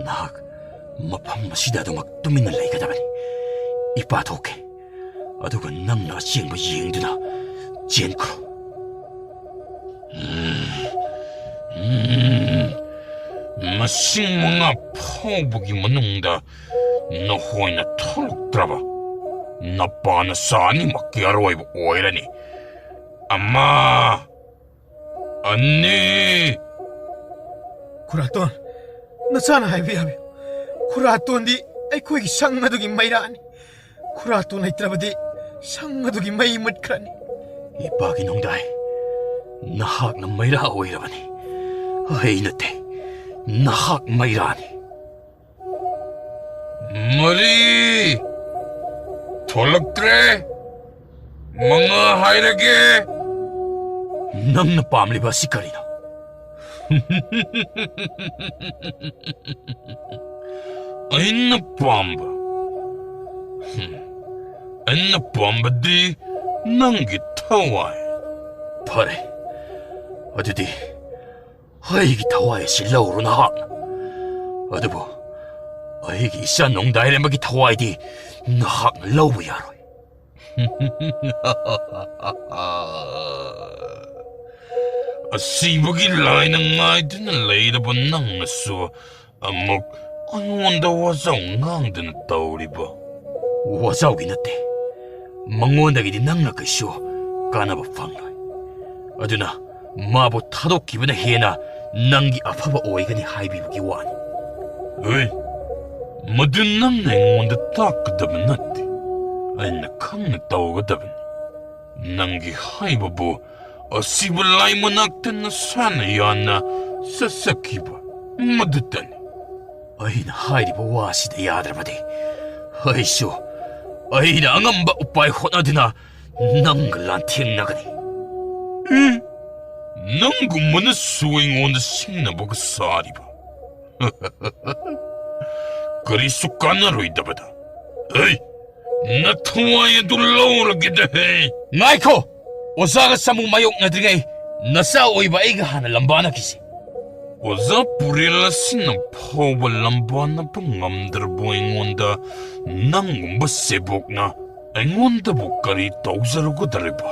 ꯅꯍꯥꯛ ꯃꯐꯝ ꯑꯁꯤꯗ ꯑꯗꯨꯃꯛ ꯇꯨꯃꯤꯟꯅ ꯂꯩꯒꯗꯕꯅꯤ. ꯏꯄꯥ ꯊꯣꯛꯀꯦ. ꯑꯗꯨꯒ ꯅꯪꯅ ꯑꯆꯦꯡꯕ ꯌꯦꯡꯗꯨꯅ ꯆꯦꯟꯈ꯭ꯔꯣ. ꯃꯁꯤꯡ 5 ꯐꯥꯎꯕꯒꯤ ꯃꯅꯨꯡꯗ ꯅꯈꯣꯏꯅ ꯊꯣꯛꯂꯛꯇ꯭ꯔꯕ ꯅꯄꯥꯅ ꯆꯥꯅꯤꯃꯛꯀꯤ ꯑꯔꯣꯏꯕ ꯑꯣꯏꯔꯅꯤ. 1 2 ꯈꯨꯔꯥꯇꯣꯟ ꯅꯆꯥꯅ ꯍꯥꯏꯕ ꯌꯥꯕꯤꯌꯨ. ꯈꯨꯔꯥꯇꯣꯟꯗꯤ ꯑꯩꯈꯣꯏꯒꯤ ꯁꯪ ꯑꯗꯨꯒꯤ ꯃꯩꯔꯥꯅꯤ. 쿠라또 나이트라바디 상가두기 마이 묻크라니. 이빠기 농다이 나학나 마이라 오이라바니 아이너테 나학 마이라니 머리 돌럭드레 mga 하이라게 낭나 빰리바 시카리나 아이나 빰바 아이나 빰바디 낭기 타와이 파레 어디디 아이기 타와에 실라우로 나하 어디보 아이기 이샤 농다이레 마기 타와이디 나학 라우부 야로이 Asibagi lai na ngay din na lay na ba nang naso amok anwanda wasaw ngang din na tawri ba? 와자오기 나때 망원다기디 낭나까쇼 까나바 팡로이 어두나 마보 타도 기분에 해나 낭기 아파바 오이가니 하이비부기 와니 Uy, madun nang nangwanda takadaban nati ay nakang na tawagadaban. Nanggi haibabu asibalay manaktan na sana yan na sasakiba madutani. 아이나 하이리바 와시다 야드라바디 아이쇼 아이나 앙암바 오빠이 호나드나 낭글란 팅나가니 Nanggu mana suing on the singna boga sariba. Kari sukana roidabada. Hey, natuaya dulaura gida hey. 나이코 오사가 사무 마욕 나드리가이 나사 오이바 에이가 하나 람바나 키시 Waza purila sina pawa lambana pangamdar boing onda nangumba sebok na engonda bukari tauzarugo dariba.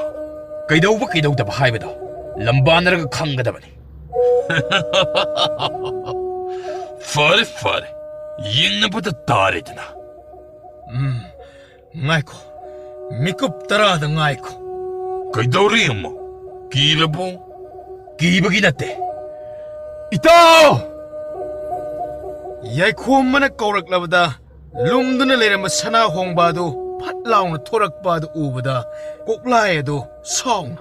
그이더우바 그이더우다바 하이바다 람바나라가 칸가다바니 Fare, yingna bada taridna. ngaiko. Mikup tarada ngaiko. Kaidauri mo, kilabo. 기박이 났대 있다 야이코 mana kaurak lumduna lerama sana hongbado patlauna thorakbado ubada koklaedo song.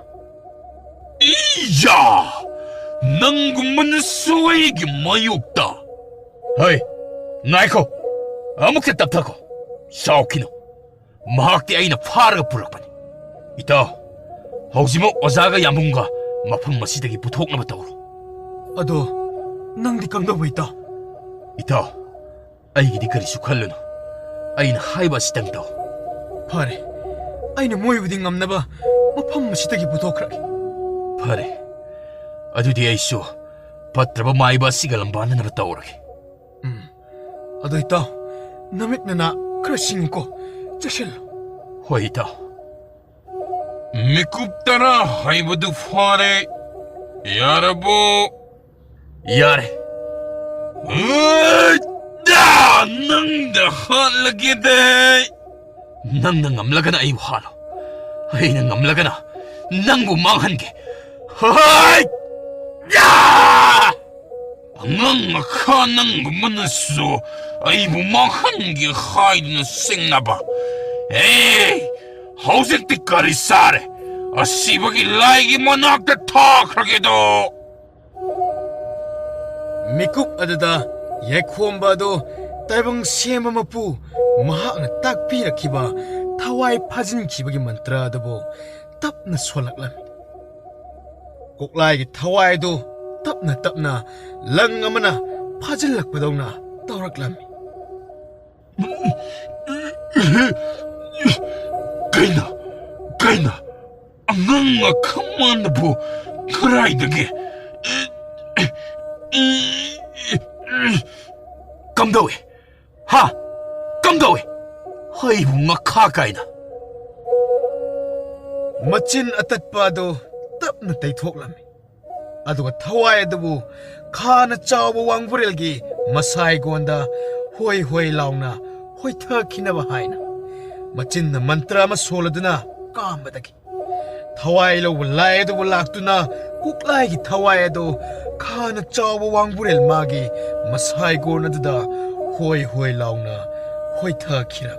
이야, 낭구만 수에게 마욕다. 어이 나이코 아무게 답답고 샤오키노 마학대 아이나 파르가 불락바니 있다 혹시모 오사가 양분가 마품 마시대기 부톡 남았다고 Ado nang di kangdaw ita. 있다 아이기 니까리 슈칼르노 아이나 하이바 시당이다 Pare, ay na mo'y uding ngamnaba mapamasitagi butokraki. 파레 아두디 아이쇼 바트라바 마이바 시갈람바나 나봤다오라기 Ado ita, namit na krasing ko. Chashil. 호이다 미굽따라 하이버드 파레 야라보. 야레 으다 낭다 할라게데. 낭낭 암라가나 아이 화로 아이는 암라가나 낭부 망한게 하이 야 낭가 카낭구 만났어. 아이부 망한게 하이드는 생나봐. 에이 하우색띠까리 싸래. 아씨박이 라이기 만학다 탁하게도. Mikup adada yekhombado taibang sema mapu mahak na takpira kiba tawai pajin kibagi mantra dabo tap na swalaklan. Koklai ki tawai do tap na lang amana pajin lakpadaw na tawraklan. Kaina, anganga kamanabu karaidage. 깜다웨 하 깜다웨 아이고 나 카가이나 Machin atatpado tap na taythoklan. Aduga tawai dabu khana chawa wangburelgi masai gonda hoi launa hoi thakina bahaina. Machin na mantra ma soladuna kambadagi. Tawai lo walai do walaktuna kuklai ki tawai do khana chawa wangburel magi masai gonda da hoi launa hoi thakira.